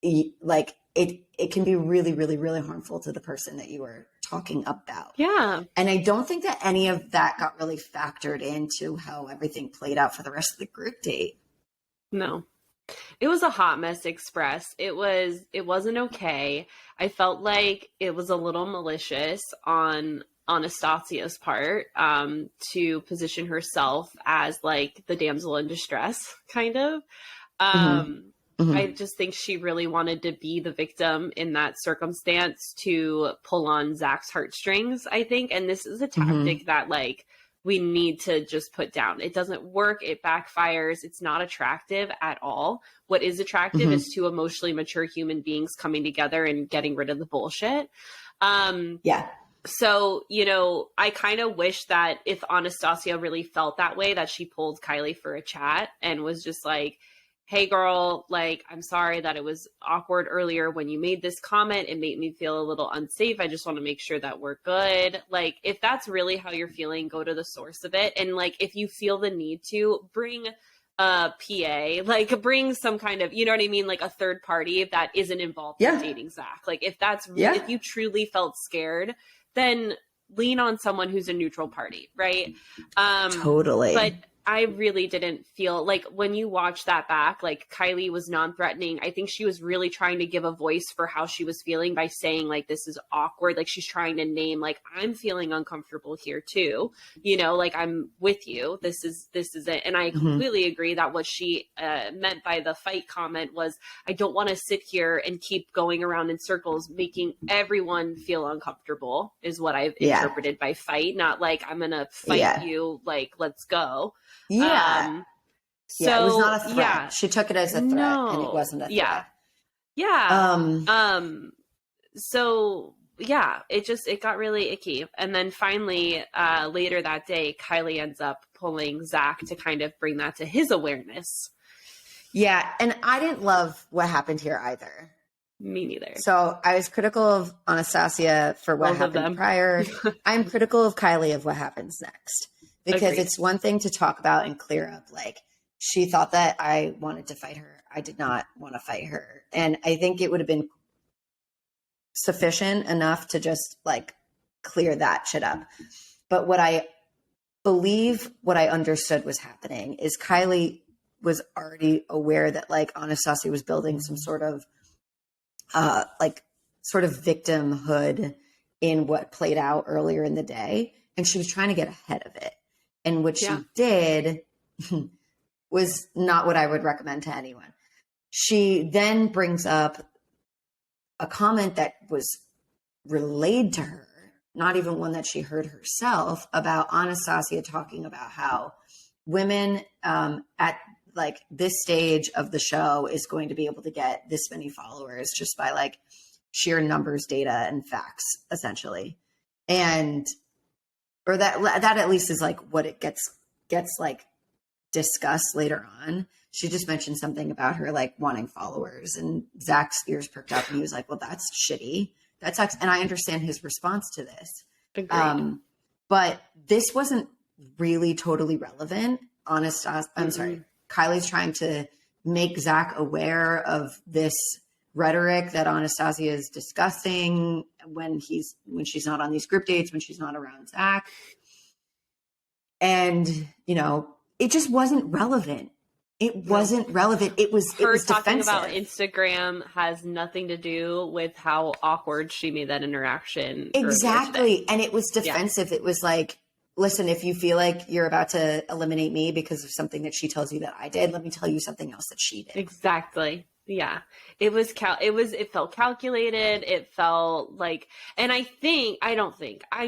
it can be really, really, really harmful to the person that you are talking about. Yeah. And I don't think that any of that got really factored into how everything played out for the rest of the group date. No. It was a hot mess express. It wasn't okay. I felt like it was a little malicious on Anastasia's part, to position herself as like the damsel in distress, kind of. I just think she really wanted to be the victim in that circumstance to pull on Zach's heartstrings, I think. And this is a tactic that like we need to just put down. It doesn't work. It backfires. It's not attractive at all. What is attractive is two emotionally mature human beings coming together and getting rid of the bullshit. So, you know, I kind of wish that if Anastasia really felt that way, that she pulled Kylie for a chat and was just like, hey girl, like, I'm sorry that it was awkward earlier when you made this comment. It made me feel a little unsafe. I just want to make sure that we're good. Like, if that's really how you're feeling, go to the source of it. And like, if you feel the need to, bring a PA, like bring some kind of, you know what I mean? Like a third party that isn't involved in dating Zach. Like if that's, if you truly felt scared, then lean on someone who's a neutral party, right? Totally. But I really didn't feel like when you watch that back, like Kylie was non-threatening. I think she was really trying to give a voice for how she was feeling by saying like, this is awkward. Like she's trying to name like, I'm feeling uncomfortable here too. You know, like I'm with you. This is it. And I completely agree that what she meant by the fight comment was, I don't want to sit here and keep going around in circles, making everyone feel uncomfortable is what I've interpreted by fight. Not like I'm going to fight you. Like, let's go. Yeah. So it was not a threat. Yeah. She took it as a threat and it wasn't a threat. So it got really icky. And then finally, later that day, Kylie ends up pulling Zach to kind of bring that to his awareness. Yeah. And I didn't love what happened here either. Me neither. So I was critical of Anastasia for what happened prior. I'm critical of Kylie of what happens next. Because Agreed. It's one thing to talk about and clear up, like, she thought that I wanted to fight her. I did not want to fight her. And I think it would have been sufficient enough to just, like, clear that shit up. But what I understood was happening is Kylie was already aware that, like, Anastasia was building some sort of, victimhood in what played out earlier in the day. And she was trying to get ahead of it. And what she did was not what I would recommend to anyone. She then brings up a comment that was relayed to her, not even one that she heard herself, about Anastasia talking about how women at like this stage of the show is going to be able to get this many followers just by like sheer numbers, data, and facts, essentially. Or that at least is like what it gets like discussed later on. She just mentioned something about her like wanting followers, and Zach's ears perked up and he was like, well, that's shitty. That sucks. And I understand his response to this. Agreed. But this wasn't really totally relevant. Kylie's trying to make Zach aware of this rhetoric that Anastasia is discussing when she's not on these group dates, when she's not around Zach. And, it just wasn't relevant. It wasn't relevant. It was talking defensive. about Instagram has nothing to do with how awkward she made that interaction. Exactly. And it was defensive. Yeah. It was like, listen, if you feel like you're about to eliminate me because of something that she tells you that I did, let me tell you something else that she did. Exactly. Yeah. It felt calculated. It felt like, and I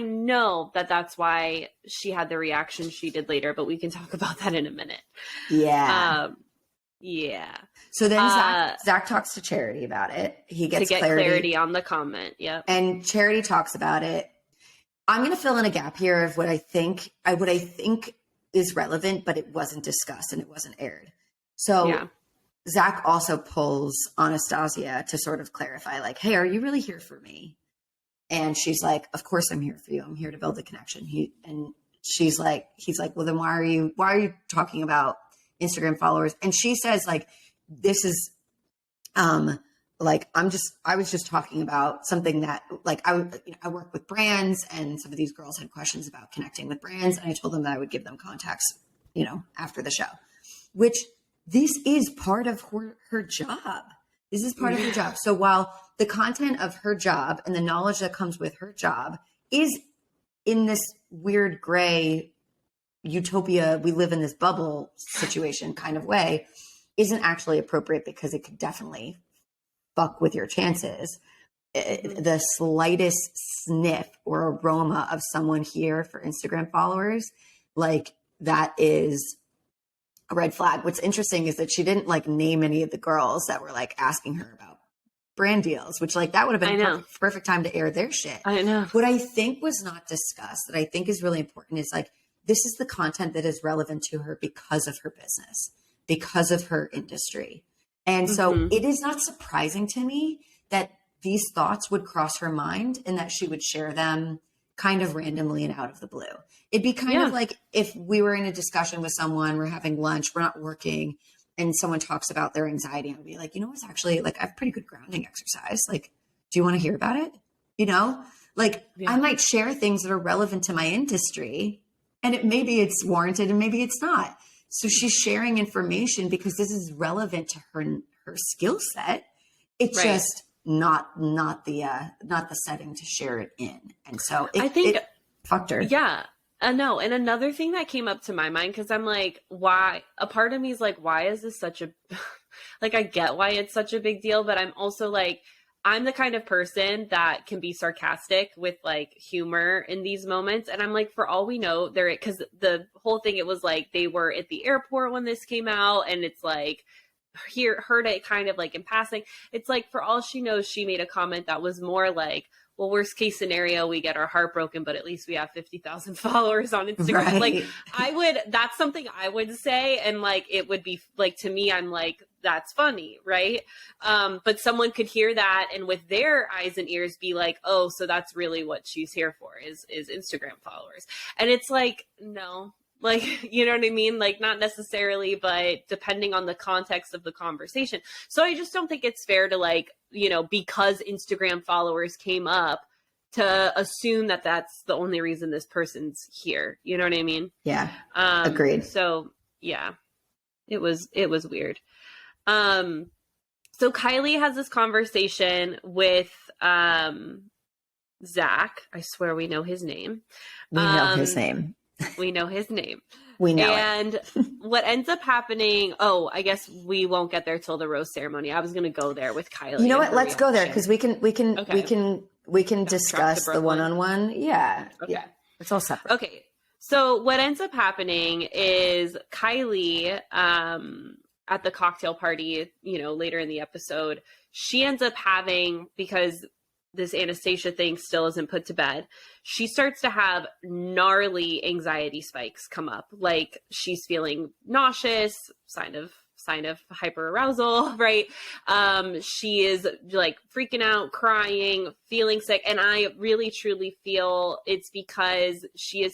know that that's why she had the reaction she did later, but we can talk about that in a minute. Yeah. Yeah. So then Zach talks to Charity about it. He gets to get clarity on the comment. Yep. And Charity talks about it. I'm going to fill in a gap here of what I think is relevant, but it wasn't discussed and it wasn't aired. So Zach also pulls Anastasia to sort of clarify, like, hey, are you really here for me? And she's like, of course I'm here for you. I'm here to build the connection. He's like, well, then why are you talking about Instagram followers? And she says, like, this is, I was just talking about something that, like, I work with brands, and some of these girls had questions about connecting with brands, and I told them that I would give them contacts, after the show, which this is part of her job. This is part of her job. So while the content of her job and the knowledge that comes with her job is in this weird gray utopia, we live in this bubble situation kind of way, isn't actually appropriate because it could definitely fuck with your chances. The slightest sniff or aroma of someone here for Instagram followers, like, that is a red flag. What's interesting is that she didn't like name any of the girls that were like asking her about brand deals, which like that would have been perfect time to air their shit. I know. What I think was not discussed that I think is really important is like, this is the content that is relevant to her because of her business, because of her industry. And so it is not surprising to me that these thoughts would cross her mind and that she would share them kind of randomly and out of the blue. It'd be kind of like if we were in a discussion with someone, we're having lunch, we're not working, and someone talks about their anxiety, and I'd be like, it's actually like, I have pretty good grounding exercise. Like, do you want to hear about it? Like Yeah. I might share things that are relevant to my industry, and maybe it's warranted and maybe it's not. So she's sharing information because this is relevant to her skill set. It's Right. just not the setting to share it in. And so I think it fucked her. Yeah. No. And another thing that came up to my mind, because I'm like, why? A part of me is like, why is this such a, like, I get why it's such a big deal, but I'm also like, I'm the kind of person that can be sarcastic with like humor in these moments. And I'm like, for all we know, because the whole thing, it was like they were at the airport when this came out, and it's like, heard it kind of like in passing. It's like, for all she knows, she made a comment that was more like, well, worst case scenario, we get our heart broken, but at least we have 50,000 followers on Instagram. Right. Like that's something I would say. And like, it would be like, to me, I'm like, that's funny. Right. But someone could hear that and with their eyes and ears be like, oh, so that's really what she's here for is Instagram followers. And it's like, no, like, you know what I mean? Like, not necessarily, but depending on the context of the conversation. So I just don't think it's fair to like, you know, because Instagram followers came up, to assume that that's the only reason this person's here. You know what I mean? Yeah. Agreed. So yeah, it was weird. So Kylie has this conversation with, Zach. I swear we know his name. We know his name. We know his name. We know and it. What ends up happening, I guess we won't get there till the rose ceremony. I was going to go there with Kylie. You know what? Let's go there because we can discuss the one-on-one. Yeah. Okay. Yeah. It's all separate. Okay. So what ends up happening is Kylie, at the cocktail party, you know, later in the episode, she ends up having, because this Anastasia thing still isn't put to bed, she starts to have gnarly anxiety spikes come up. Like she's feeling nauseous, sign of hyperarousal, right? She is like freaking out, crying, feeling sick. And I really truly feel it's because she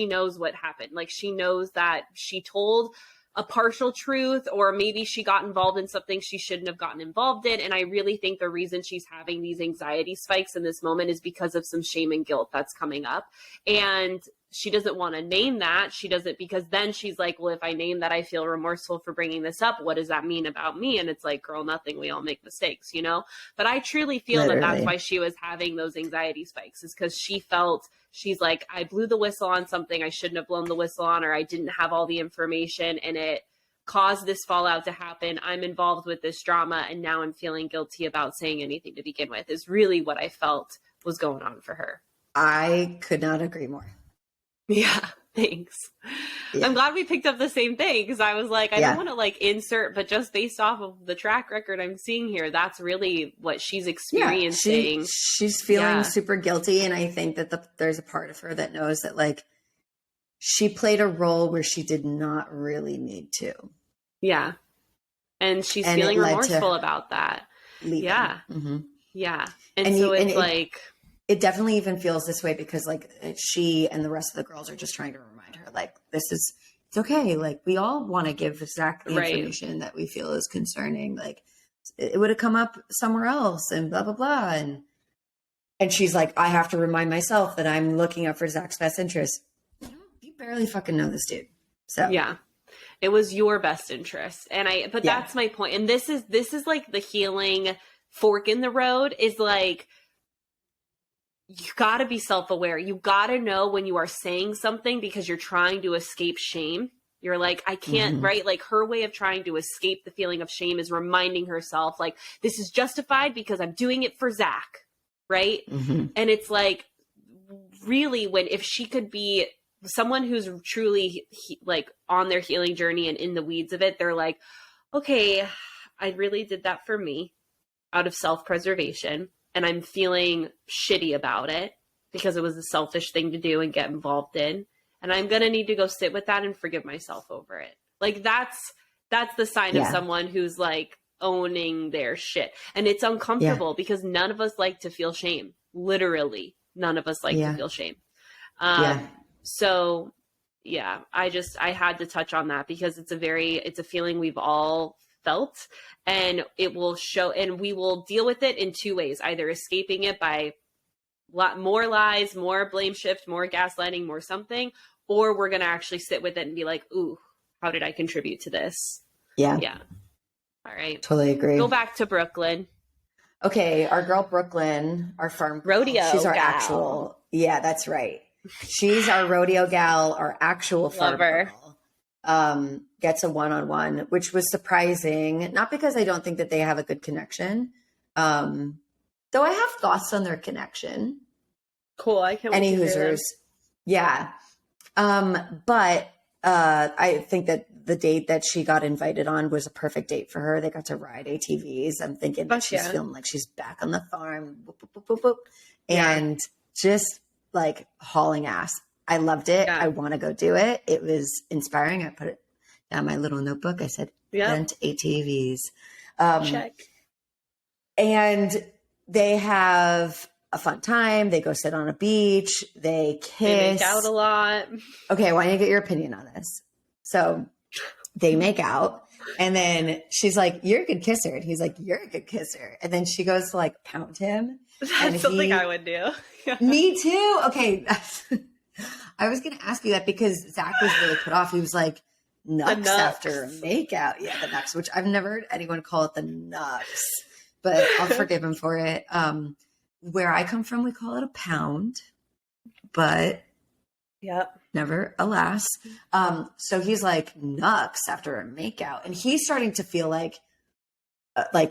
knows what happened. Like she knows that she told a partial truth, or maybe she got involved in something she shouldn't have gotten involved in. And I really think the reason she's having these anxiety spikes in this moment is because of some shame and guilt that's coming up. And she doesn't want to name that. She doesn't, because then she's like, well, if I name that I feel remorseful for bringing this up, what does that mean about me? And it's like, girl, nothing. We all make mistakes, you know? But I truly feel that that's why she was having those anxiety spikes, is because she's like, I blew the whistle on something I shouldn't have blown the whistle on, or I didn't have all the information and it caused this fallout to happen. I'm involved with this drama and now I'm feeling guilty about saying anything to begin with, is really what I felt was going on for her. I could not agree more. Yeah, thanks. Yeah. I'm glad we picked up the same thing, because I was like, I don't want to like insert, but just based off of the track record I'm seeing here, that's really what she's experiencing. Yeah, she's feeling super guilty. And I think that there's a part of her that knows that like she played a role where she did not really need to. Yeah. And she's feeling remorseful about that. Yeah. Mm-hmm. Yeah. And so it's like... It definitely even feels this way because like she and the rest of the girls are just trying to remind her, like, it's okay. Like we all want to give Zach the information that we feel is concerning. Like it would have come up somewhere else and blah, blah, blah. And she's like, I have to remind myself that I'm looking out for Zach's best interest. You barely fucking know this dude. So yeah, it was your best interest. But that's my point. And this is like the healing fork in the road, is like, you got to be self-aware. You got to know when you are saying something because you're trying to escape shame. You're like, I can't, right? Like her way of trying to escape the feeling of shame is reminding herself, like, this is justified because I'm doing it for Zach, right? Mm-hmm. And it's like, really, if she could be someone who's truly like on their healing journey and in the weeds of it, they're like, okay, I really did that for me out of self-preservation. And I'm feeling shitty about it because it was a selfish thing to do and get involved in. And I'm going to need to go sit with that and forgive myself over it. Like that's the sign of someone who's like owning their shit. And it's uncomfortable because none of us like to feel shame. Literally, none of us like to feel shame. So yeah, I had to touch on that because it's a feeling we've all felt, and it will show, and we will deal with it in two ways, either escaping it by more lies, more blame shift, more gaslighting, more something, or we're going to actually sit with it and be like, ooh, how did I contribute to this? Yeah. Yeah. All right. Totally agree. Go back to Brooklyn. Okay. Our girl, Brooklyn, our farm girl, Rodeo she's our gal. actual, yeah, that's right. She's our rodeo gal, our actual farm girl. Gets a one-on-one, which was surprising. Not because I don't think that they have a good connection. Though I have thoughts on their connection. Cool. I can't wait Any to hear them. Hoosers. Yeah. But I think that the date that she got invited on was a perfect date for her. They got to ride ATVs. I'm thinking that she's feeling like she's back on the farm. Whoop, whoop, whoop, whoop, whoop. And just like hauling ass. I loved it. I want to go do it. It was inspiring. I put it down my little notebook. I said, rent ATVs. Check. And they have a fun time. They go sit on a beach. They kiss. They make out a lot. Okay, I want you to get your opinion on this. So they make out. And then she's like, you're a good kisser. And he's like, you're a good kisser. And then she goes to like pound him. That's something I would do. Me too. Okay. I was going to ask you that because Zach was really put off. He was like, nucks after a makeout. Yeah, the nucks, which I've never heard anyone call it the nucks, but I'll forgive him for it. Where I come from, we call it a pound, but never, alas. So he's like nucks after a makeout, and he's starting to feel like I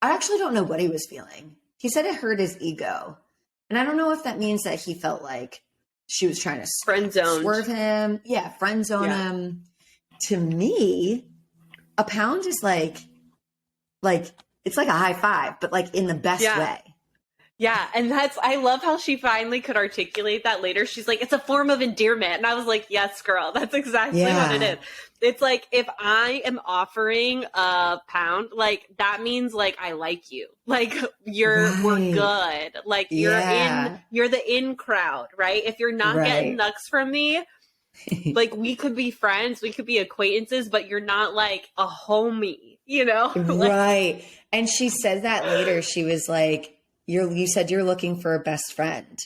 actually don't know what he was feeling. He said it hurt his ego, and I don't know if that means that he felt like she was trying to swerve him. Yeah, friend zone him. To me, a pound is like it's like a high five, but like in the best way. Yeah, and I love how she finally could articulate that later. She's like, it's a form of endearment. And I was like, yes, girl, that's exactly what it is. It's like, if I am offering a pound, like that means like I like you. Like we're good. Like you're the in crowd, right? If you're not getting nucks from me, like we could be friends, we could be acquaintances, but you're not like a homie, you know? Right. And she said that later. She was like, you said you're looking for a best friend.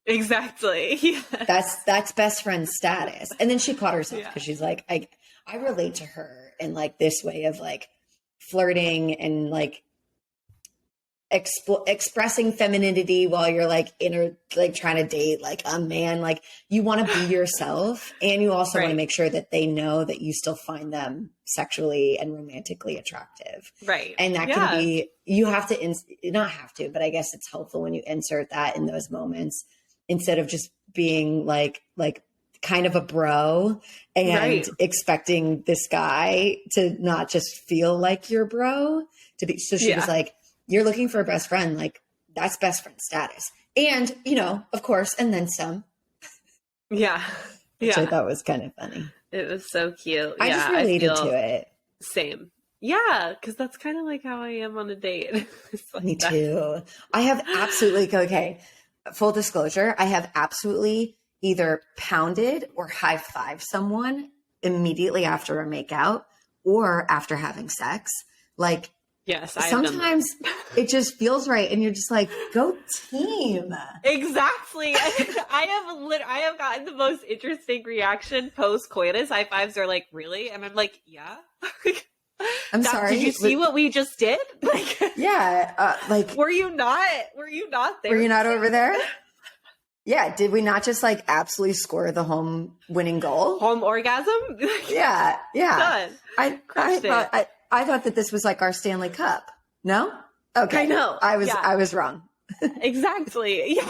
Exactly. Yes. That's best friend status. And then she caught herself because she's like, I relate to her in like this way of like flirting and like expressing femininity while you're like trying to date like a man. Like you want to be yourself, and you also want to make sure that they know that you still find them sexually and romantically attractive. Right. And that can be, you have to, not have to, but I guess it's helpful when you insert that in those moments instead of just being like kind of a bro and expecting this guy to not just feel like your bro to be. So she was like, you're looking for a best friend. Like that's best friend status. And, you know, of course, and then some. Yeah. Which I thought was kind of funny. It was so cute. I just related to it. Same. Yeah, because that's kind of like how I am on a date. Like Me too. I have absolutely, okay, full disclosure, I have absolutely either pounded or high-fived someone immediately after a makeout or after having sex. Like, yes, sometimes it just feels right, and you're just like, "Go team!" Exactly. I have gotten the most interesting reaction post coitus. High fives are like, really, and I'm like, yeah. I'm sorry. Did you see what we just did? Like, like, were you not there? Were you not over there? Yeah. Did we not just like absolutely score the home winning goal? Home orgasm? Yeah. Done. I thought that this was like our Stanley Cup. No? Okay. I know. I was wrong. Exactly. Yeah.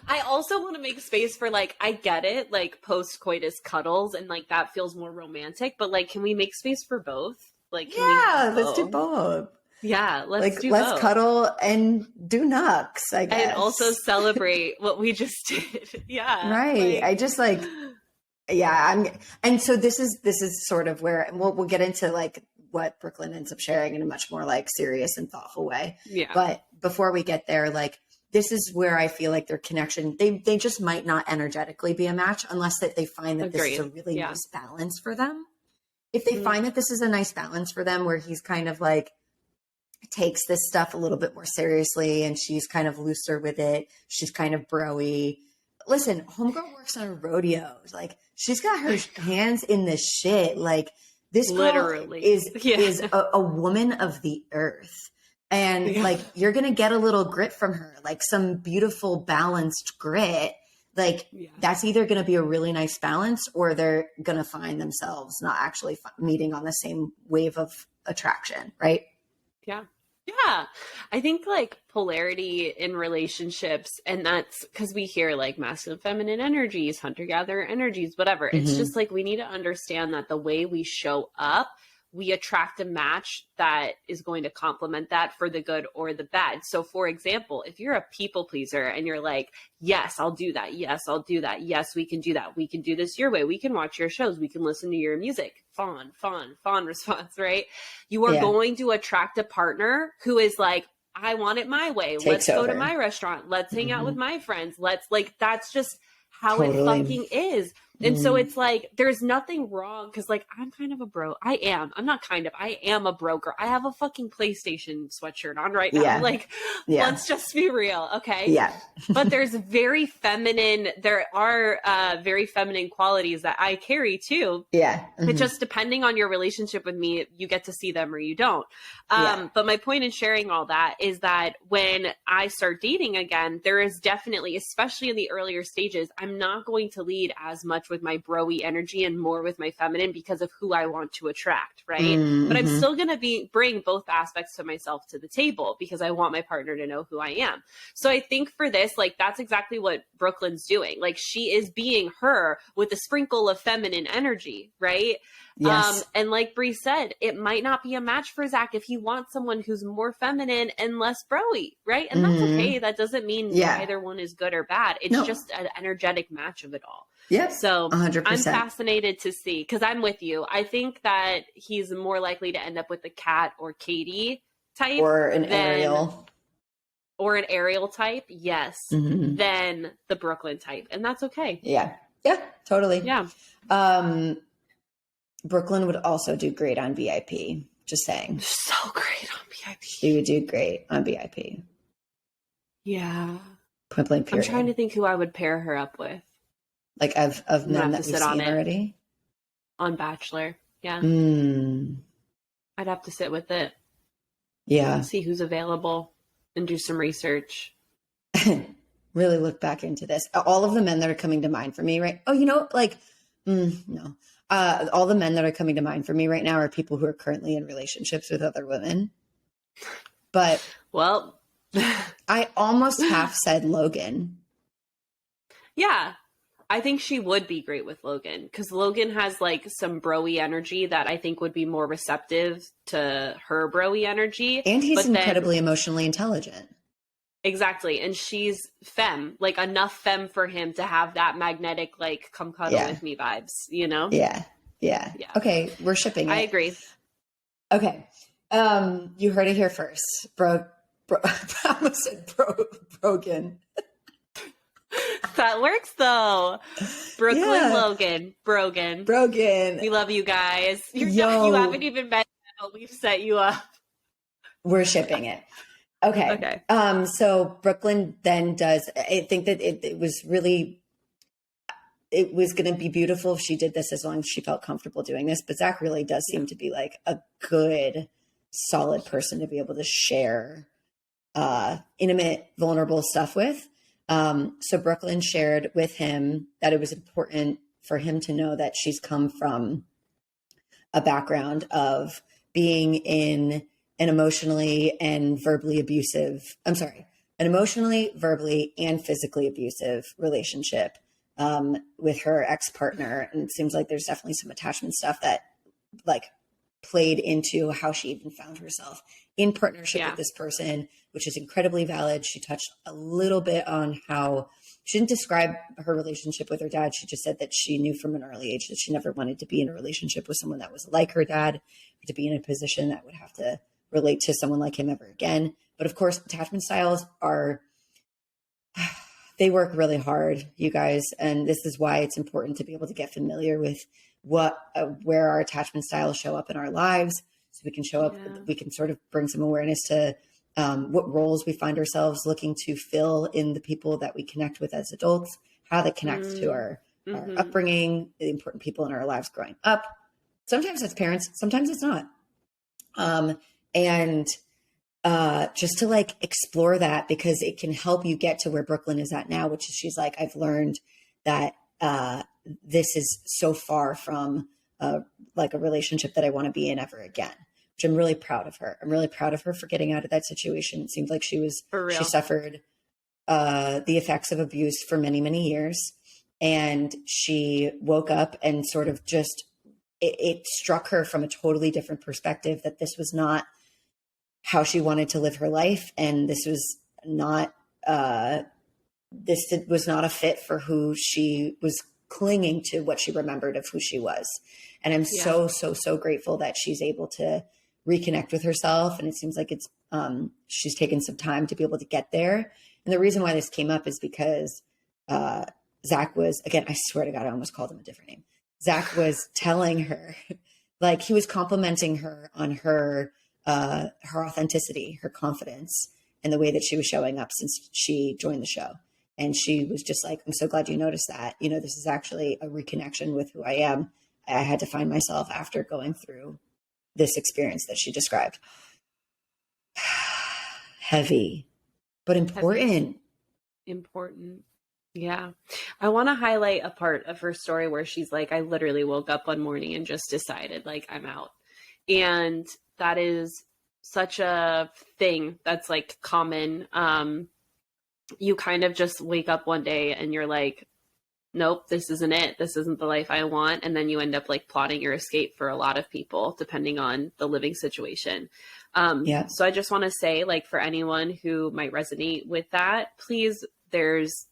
I also want to make space for like, I get it, like post coitus cuddles and like that feels more romantic, but like, can we make space for both? Like, let's do both. Yeah, let's cuddle and do nucks, I guess. And also celebrate what we just did. Yeah. Right. I just like, and so this is sort of where we'll get into like what Brooklyn ends up sharing in a much more like serious and thoughtful way. Yeah. But before we get there, like this is where I feel like their connection, they just might not energetically be a match unless that they find that this is a really nice balance for them. If they find that this is a nice balance for them where he's kind of like takes this stuff a little bit more seriously, and she's kind of looser with it. She's kind of bro-y. Listen, homegirl works on rodeos. Like, she's got her hands in the shit. Like, this girl Literally is a woman of the earth. And like, you're going to get a little grit from her, like some beautiful balanced grit. Like, that's either going to be a really nice balance, or they're going to find themselves not actually meeting on the same wave of attraction. Right. Yeah. Yeah. I think like polarity in relationships, and that's because we hear like masculine, feminine energies, hunter-gatherer energies, whatever. It's just like, we need to understand that the way we show up, we attract a match that is going to complement that for the good or the bad. So for example, if you're a people pleaser and you're like, yes, I'll do that. Yes, I'll do that. Yes, we can do that. We can do this your way. We can watch your shows. We can listen to your music. Fawn response, right? You are going to attract a partner who is like, I want it my way. Let's go to my restaurant. Let's hang out with my friends. Let's like, that's just how it fucking is. And so it's like, there's nothing wrong. Cause like, I'm kind of a bro. I am a broker. I have a fucking PlayStation sweatshirt on right now. Like, let's just be real. Okay. Yeah. But there are very feminine qualities that I carry too. Yeah. But just depending on your relationship with me, you get to see them or you don't. But my point in sharing all that is that when I start dating again, there is definitely, especially in the earlier stages, I'm not going to lead as much with my bro-y energy and more with my feminine because of who I want to attract, right? But I'm still going to bring both aspects to myself to the table because I want my partner to know who I am. So I think for this, like, that's exactly what Brooklyn's doing. Like, she is being her with a sprinkle of feminine energy, right? Yes. And like Bree said, it might not be a match for Zach if he wants someone who's more feminine and less bro-y, right? And that's okay. That doesn't mean either one is good or bad. It's just an energetic match of it all. Yeah. So 100%. I'm fascinated to see, because I'm with you. I think that he's more likely to end up with the Kat or Katie type. Or an Ariel. Or an Ariel type, yes, than the Brooklyn type. And that's okay. Yeah. Yeah, totally. Yeah. Brooklyn would also do great on VIP. Just saying. So great on VIP. She would do great on VIP. Yeah. Point blank period. I'm trying to think who I would pair her up with. Like of men that we've seen already? On Bachelor. Yeah. I'd have to sit with it. Yeah. See who's available and do some research. Really look back into this. All of the men that are coming to mind for me, right? Oh, you know, like, no. All the men that are coming to mind for me right now are people who are currently in relationships with other women. But well, I almost half said Logan. Yeah, I think she would be great with Logan, because Logan has like some bro-y energy that I think would be more receptive to her bro-y energy. And he's incredibly emotionally intelligent. Exactly. And she's femme, like enough femme for him to have that magnetic, like, come cuddle with me vibes, you know? Yeah. Okay. We're shipping it. I agree. Okay. You heard it here first. I almost said Brogan. That works though. Brooklyn, Logan, Brogan. We love you guys. You haven't even met yet, but we've set you up. We're shipping it. Okay. So Brooklyn then does, I think that it was going to be beautiful if she did this as long as she felt comfortable doing this. But Zach really does seem to be like a good, solid person to be able to share intimate, vulnerable stuff with. So Brooklyn shared with him that it was important for him to know that she's come from a background of being in an emotionally, verbally, and physically abusive relationship with her ex-partner. And it seems like there's definitely some attachment stuff that like played into how she even found herself in partnership with this person, which is incredibly valid. She touched a little bit on how she didn't describe her relationship with her dad. She just said that she knew from an early age that she never wanted to be in a relationship with someone that was like her dad, or to be in a position that would have to relate to someone like him ever again. But of course, attachment styles they work really hard, you guys. And this is why it's important to be able to get familiar with where our attachment styles show up in our lives, so we can show up, we can sort of bring some awareness to what roles we find ourselves looking to fill in the people that we connect with as adults, how that connects to our upbringing, the important people in our lives growing up. Sometimes it's parents, sometimes it's not. And just to like explore that, because it can help you get to where Brooklyn is at now, which is she's like, I've learned that this is so far from like a relationship that I want to be in ever again, which I'm really proud of her. I'm really proud of her for getting out of that situation. It seemed like she suffered the effects of abuse for many, many years. And she woke up and sort of just, it struck her from a totally different perspective that this was not how she wanted to live her life. And this was not, this was not a fit for who she was clinging to, what she remembered of who she was. And I'm so grateful that she's able to reconnect with herself. And it seems like it's, she's taken some time to be able to get there. And the reason why this came up is because, Zach was, again, I swear to God, I almost called him a different name. Zach was telling her, like, he was complimenting her on her authenticity, her confidence, and the way that she was showing up since she joined the show. And she was just like, I'm so glad you noticed that. You know, this is actually a reconnection with who I am. I had to find myself after going through this experience that she described. Heavy, but important. Important. Yeah. I want to highlight a part of her story where she's like, I literally woke up one morning and just decided, like, I'm out. And that is such a thing that's like common. You kind of just wake up one day and you're like, nope, this isn't it. This isn't the life I want. And then you end up like plotting your escape for a lot of people, depending on the living situation. So I just want to say, like, for anyone who might resonate with that, please, there's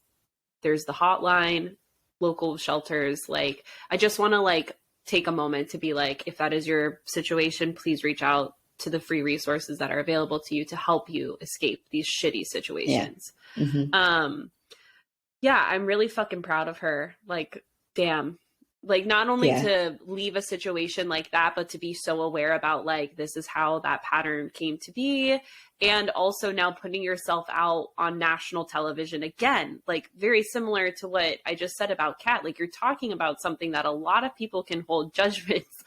the hotline, local shelters. Like, I just want to like take a moment to be like, if that is your situation, please reach out to the free resources that are available to you to help you escape these shitty situations. I'm really fucking proud of her. Like, damn. Like, not only to leave a situation like that, but to be so aware about, like, this is how that pattern came to be. And also now putting yourself out on national television again, like, very similar to what I just said about Kat. Like, you're talking about something that a lot of people can hold judgments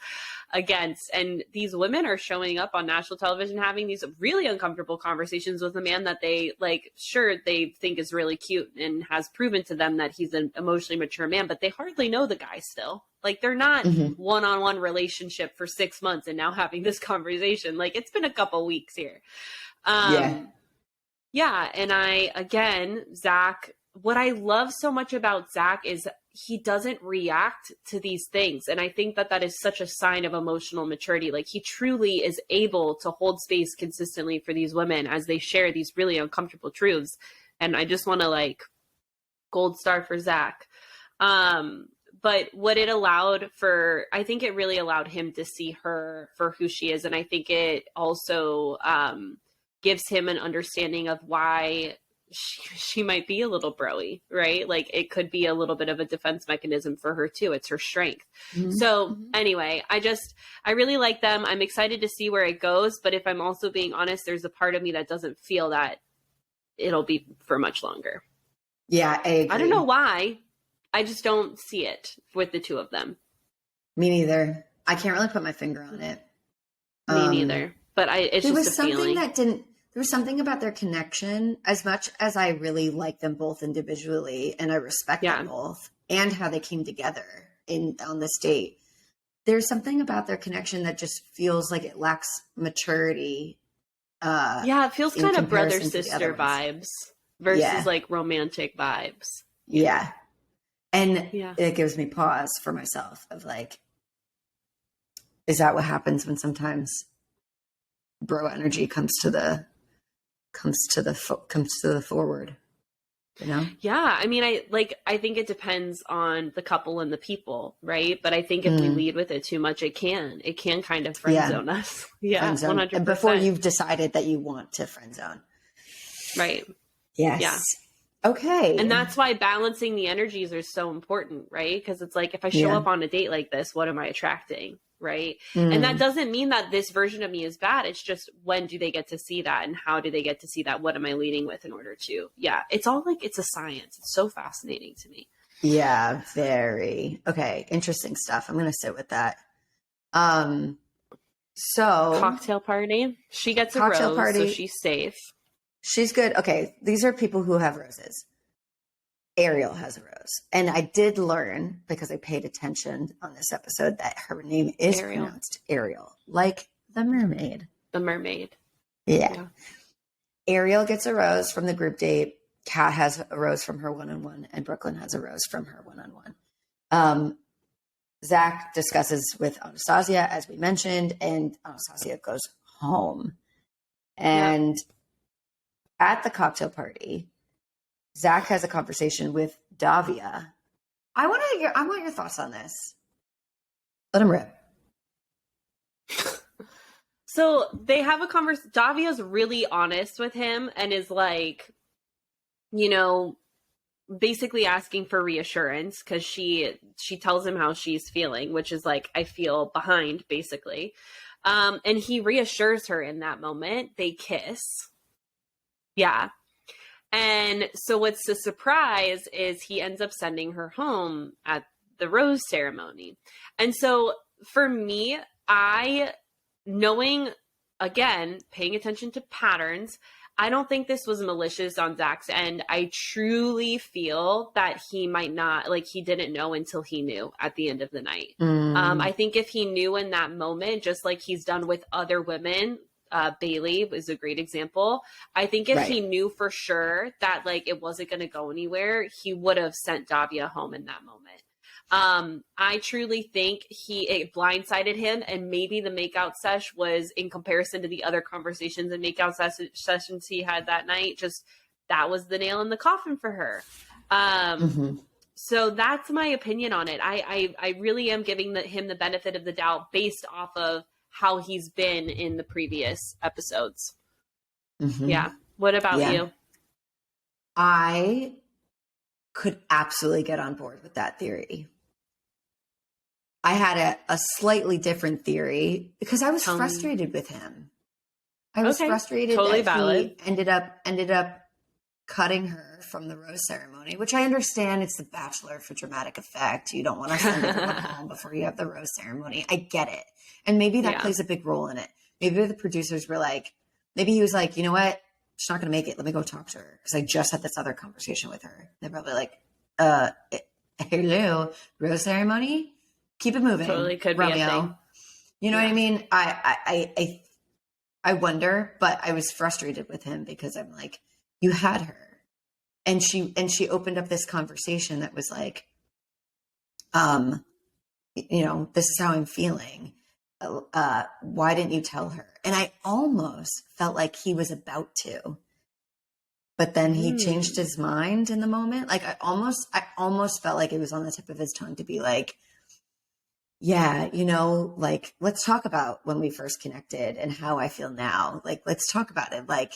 against. And these women are showing up on national television, having these really uncomfortable conversations with a man that they like, sure, they think is really cute and has proven to them that he's an emotionally mature man, but they hardly know the guy still. Like, they're not one-on-one relationship for 6 months and now having this conversation. Like, it's been a couple weeks here. And Zach, what I love so much about Zach is he doesn't react to these things. And I think that that is such a sign of emotional maturity. Like, he truly is able to hold space consistently for these women as they share these really uncomfortable truths. And I just want to like gold star for Zach. But what it allowed for, I think it really allowed him to see her for who she is. And I think it also gives him an understanding of why she might be a little broy, right? Like, it could be a little bit of a defense mechanism for her too. It's her strength. So anyway, I really like them. I'm excited to see where it goes. But if I'm also being honest, there's a part of me that doesn't feel that it'll be for much longer. Yeah, I agree. I don't know why. I just don't see it with the two of them. Me neither. I can't really put my finger on it. Me neither. But it's just a feeling. There was something about their connection, as much as I really like them both individually and I respect them both and how they came together on this date. There's something about their connection that just feels like it lacks maturity. It feels kind of brother-sister vibes versus like romantic vibes. Yeah. And it gives me pause for myself of like, is that what happens when sometimes bro energy comes to the forward, you know? Yeah. I mean, I think it depends on the couple and the people, right? But I think if we lead with it too much, it can kind of friend zone us. Yeah. 100%. And before you've decided that you want to friend zone. Right. Yes. Yeah. Okay. And that's why balancing the energies are so important, right? Because it's like, if I show up on a date like this, what am I attracting? right? And that doesn't mean that this version of me is bad. It's just, when do they get to see that, and how do they get to see that? What am I leading with in order to? Yeah, it's all like, it's a science. It's so fascinating to me. Yeah, very. Okay, interesting stuff. I'm going to sit with that. So Cocktail party. She gets a cocktail rose, party. so she's safe. She's good. Okay, these are people who have roses. Ariel has a rose. And I did learn, because I paid attention on this episode, that her name is pronounced Ariel, like the mermaid. The mermaid. Yeah. Ariel gets a rose from the group date. Kat has a rose from her one-on-one, and Brooklyn has a rose from her one-on-one. Zach discusses with Anastasia, as we mentioned, and Anastasia goes home. And at the cocktail party, Zach has a conversation with Davia. I want your thoughts on this. Let him rip. So they have a conversation. Davia's really honest with him and is like, you know, basically asking for reassurance, because she tells him how she's feeling, which is like, I feel behind, basically. And he reassures her in that moment. They kiss. Yeah. And so what's the surprise is he ends up sending her home at the rose ceremony. And so for me, knowing, again, paying attention to patterns, I don't think this was malicious on Zach's end. I truly feel that he might not, like, he didn't know until he knew at the end of the night. I think if he knew in that moment, just like he's done with other women, Bailey was a great example. I think if he knew for sure that, like, it wasn't going to go anywhere, he would have sent Davia home in that moment. I truly think it blindsided him, and maybe the makeout sesh was, in comparison to the other conversations and makeout sessions he had that night, just, that was the nail in the coffin for her. So that's my opinion on it. I really am giving him the benefit of the doubt based off of how he's been in the previous episodes. Yeah. What about you? I could absolutely get on board with that theory. I had a slightly different theory, because I was frustrated with him. I was frustrated totally that valid. he ended up cutting her from the rose ceremony, which I understand, it's the Bachelor for dramatic effect. You don't want to send everyone home before you have the rose ceremony. I get it. And maybe that plays a big role in it. Maybe the producers were like, maybe he was like, you know what? She's not going to make it. Let me go talk to her, because I just had this other conversation with her. They're probably like, hello, rose ceremony? Keep it moving. Totally could Romeo. be a thing. You know what I mean? I wonder, but I was frustrated with him, because I'm like, you had her. And she opened up this conversation that was like, you know, this is how I'm feeling. Why didn't you tell her? And I almost felt like he was about to, but then he changed his mind in the moment. Like I almost felt like it was on the tip of his tongue to be like, yeah, you know, like, let's talk about when we first connected and how I feel now. Like, let's talk about it. Like,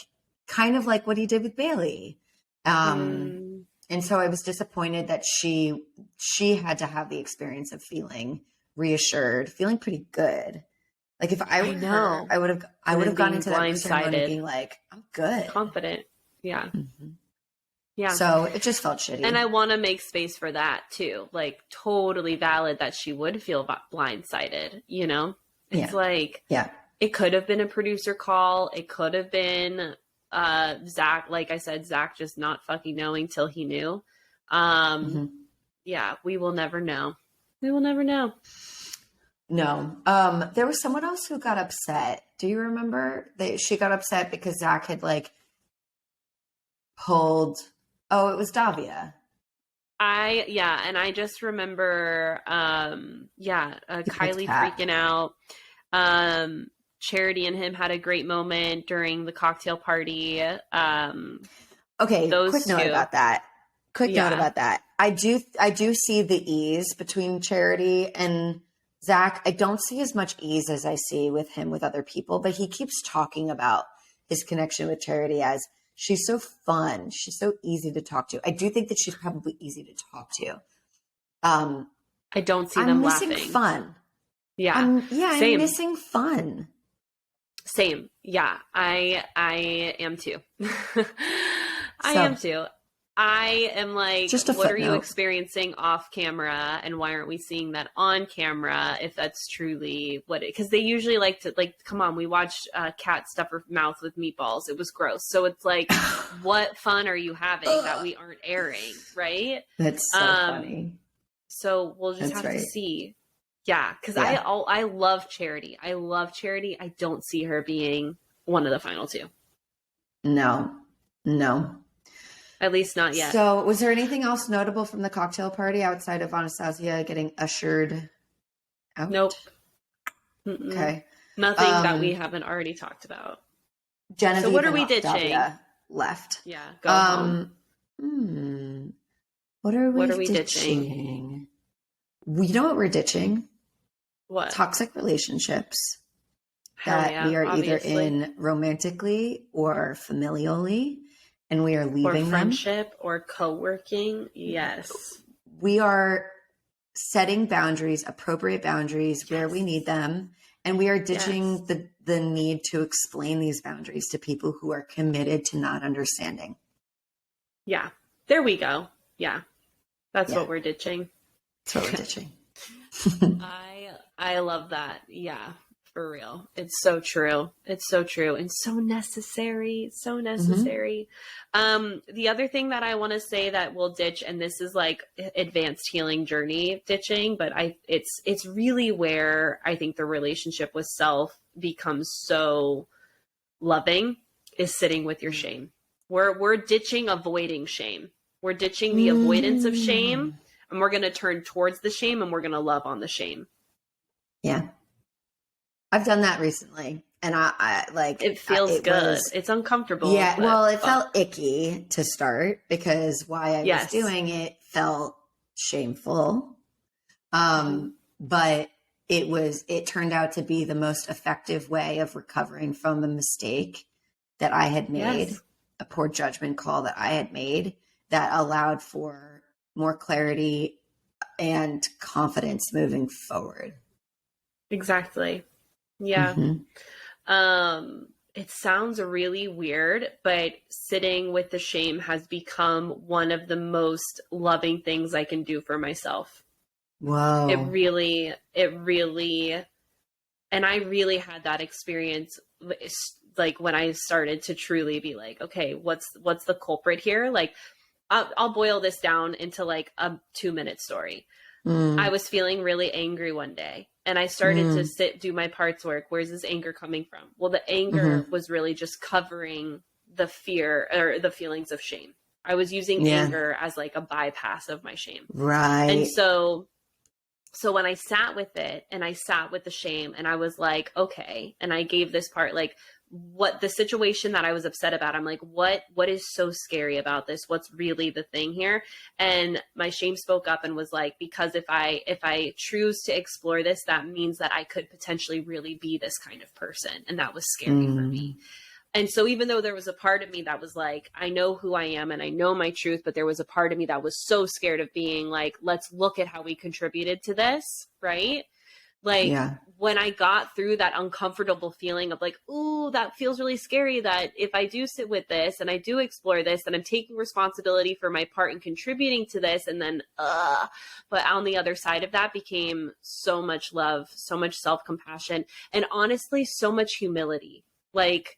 kind of like what he did with Bailey. And so I was disappointed that she had to have the experience of feeling reassured, feeling pretty good. Like if I were her, I would have gone into that ceremony being like, I'm good. Confident. Yeah. Yeah. So it just felt shitty. And I want to make space for that too. Like totally valid that she would feel blindsided, you know? It's like, it could have been a producer call. It could have been Zach, like I said, Zach just not fucking knowing till he knew. Yeah, we will never know. We will never know. No. There was someone else who got upset. Do you remember? She got upset because Zach had like pulled. Oh, it was Davia. And I just remember, Kylie freaking out. Charity and him had a great moment during the cocktail party. Okay, quick note about that. I do see the ease between Charity and Zach. I don't see as much ease as I see with him with other people, but he keeps talking about his connection with Charity as she's so fun. She's so easy to talk to. I do think that she's probably easy to talk to. I don't see them laughing. I'm missing fun. Yeah. I'm Same. missing fun. Same. Yeah. I am too. I am So too. I am like, just a what are you footnote. experiencing off camera, and why aren't we seeing that on camera if that's truly what it, because they usually like to, like, come on, we watched Cat stuff her mouth with meatballs. It was gross. So it's like, what fun are you having that we aren't airing, right? That's so Um, funny. so we'll just That's have to right. see. Yeah, because Yeah. I love Charity. I love Charity. I don't see her being one of the final two. No. No. At least not yet. So was there anything else notable from the cocktail party outside of Anastasia getting ushered out? Nope. Mm-mm. Okay. Nothing that we haven't already talked about. Genevieve So what are and we ditching? Octavia left. Yeah, go home. What are we ditching? ditching? We know what we're ditching. What? Toxic relationships Hell that yeah, we are obviously. either in romantically or familially, and we are leaving or them. friendship or co-working. Yes. We are setting boundaries, appropriate boundaries where we need them. And we are ditching the need to explain these boundaries to people who are committed to not understanding. Yeah. There we go. Yeah. That's what we're ditching. That's what we're ditching. I love that. Yeah. For real. It's so true. It's so true. And so necessary. So necessary. The other thing that I want to say that we'll ditch, and this is like advanced healing journey ditching, but it's really where I think the relationship with self becomes so loving, is sitting with your shame. We're ditching avoiding shame. We're ditching the avoidance of shame, and we're going to turn towards the shame, and we're going to love on the shame. Yeah. I've done that recently, and I like it feels good. It's uncomfortable. Yeah, well, it felt icky to start because why I was doing it felt shameful. But it turned out to be the most effective way of recovering from a mistake that I had made, a poor judgment call that I had made that allowed for more clarity and confidence moving forward. Exactly. Yeah. It sounds really weird, but sitting with the shame has become one of the most loving things I can do for myself. Whoa. It really, and I really had that experience, like when I started to truly be like, okay, what's the culprit here? Like, I'll boil this down into like a 2-minute story. I was feeling really angry one day, and I started to do my parts work. Where's this anger coming from? Well, the anger was really just covering the fear or the feelings of shame. I was using anger as like a bypass of my shame. Right. And so when I sat with it, and I sat with the shame, and I was like, okay. And I gave this part, like, what the situation that I was upset about, I'm like, what is so scary about this? What's really the thing here? And my shame spoke up and was like, because if I choose to explore this, that means that I could potentially really be this kind of person. And that was scary for me. And so even though there was a part of me that was like, I know who I am and I know my truth, but there was a part of me that was so scared of being like, let's look at how we contributed to this, right? Like when I got through that uncomfortable feeling of like, ooh, that feels really scary, that if I do sit with this and I do explore this, and I'm taking responsibility for my part in contributing to this, and then, but on the other side of that became so much love, so much self-compassion, and honestly, so much humility, like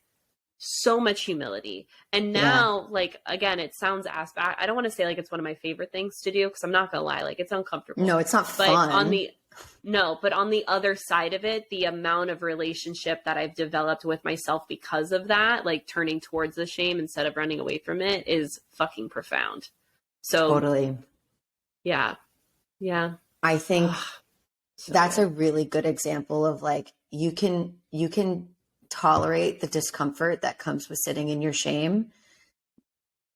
so much humility. And now, like, again, it sounds ass back. I don't want to say like it's one of my favorite things to do, because I'm not gonna lie, like it's uncomfortable. No, it's not fun. But on the other side of it, the amount of relationship that I've developed with myself because of that, like turning towards the shame instead of running away from it, is fucking profound. So totally. Yeah. I think that's good. a really good example of like, you can tolerate the discomfort that comes with sitting in your shame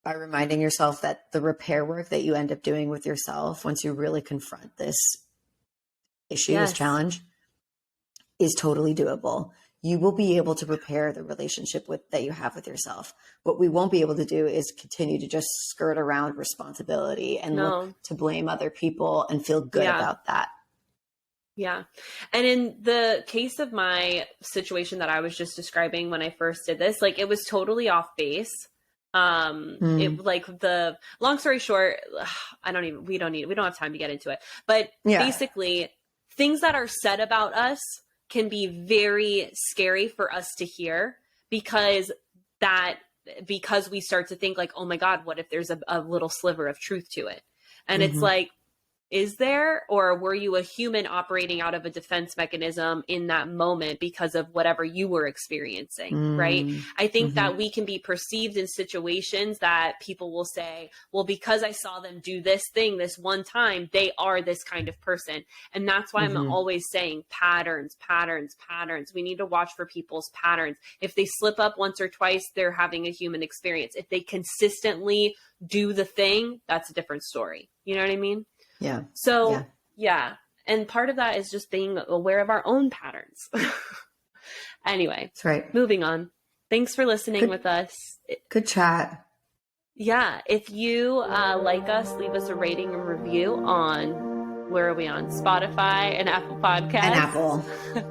by reminding yourself that the repair work that you end up doing with yourself, once you really confront this issue, this challenge, is totally doable. You will be able to repair the relationship that you have with yourself. What we won't be able to do is continue to just skirt around responsibility and look to blame other people and feel good about that. Yeah. And in the case of my situation that I was just describing when I first did this, like it was totally off base. It like the long story short, we don't have time to get into it. But basically things that are said about us can be very scary for us to hear because we start to think like, oh my God, what if there's a little sliver of truth to it? And it's like, is there, or were you a human operating out of a defense mechanism in that moment because of whatever you were experiencing, right? I think that we can be perceived in situations that people will say, well, because I saw them do this thing this one time, they are this kind of person. And that's why I'm always saying patterns. We need to watch for people's patterns. If they slip up once or twice, they're having a human experience. If they consistently do the thing, that's a different story. You know what I mean? Yeah. So, yeah. And part of that is just being aware of our own patterns. Anyway, that's right. Moving on. Thanks for listening with us. Good chat. Yeah. If you like us, leave us a rating and review on, where are we on? Spotify and Apple Podcasts. And Apple.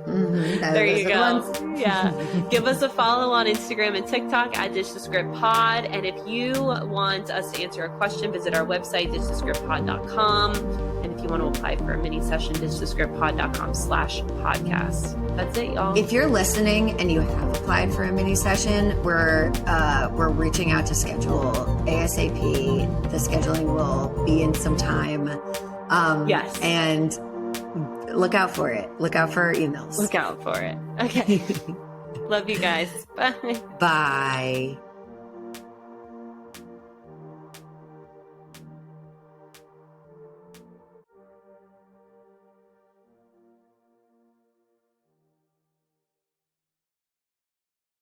There you go. Yeah. Give us a follow on Instagram and TikTok at Dish the Script Pod. And if you want us to answer a question, visit our website, dishthescriptpod.com. And if you want to apply for a mini session, dishthescriptpod.com/podcast. That's it, y'all. If you're listening and you have applied for a mini session, we're reaching out to schedule ASAP. The scheduling will be in some time. Yes. And look out for it. Look out for our emails. Look out for it. Okay. Love you guys. Bye. Bye.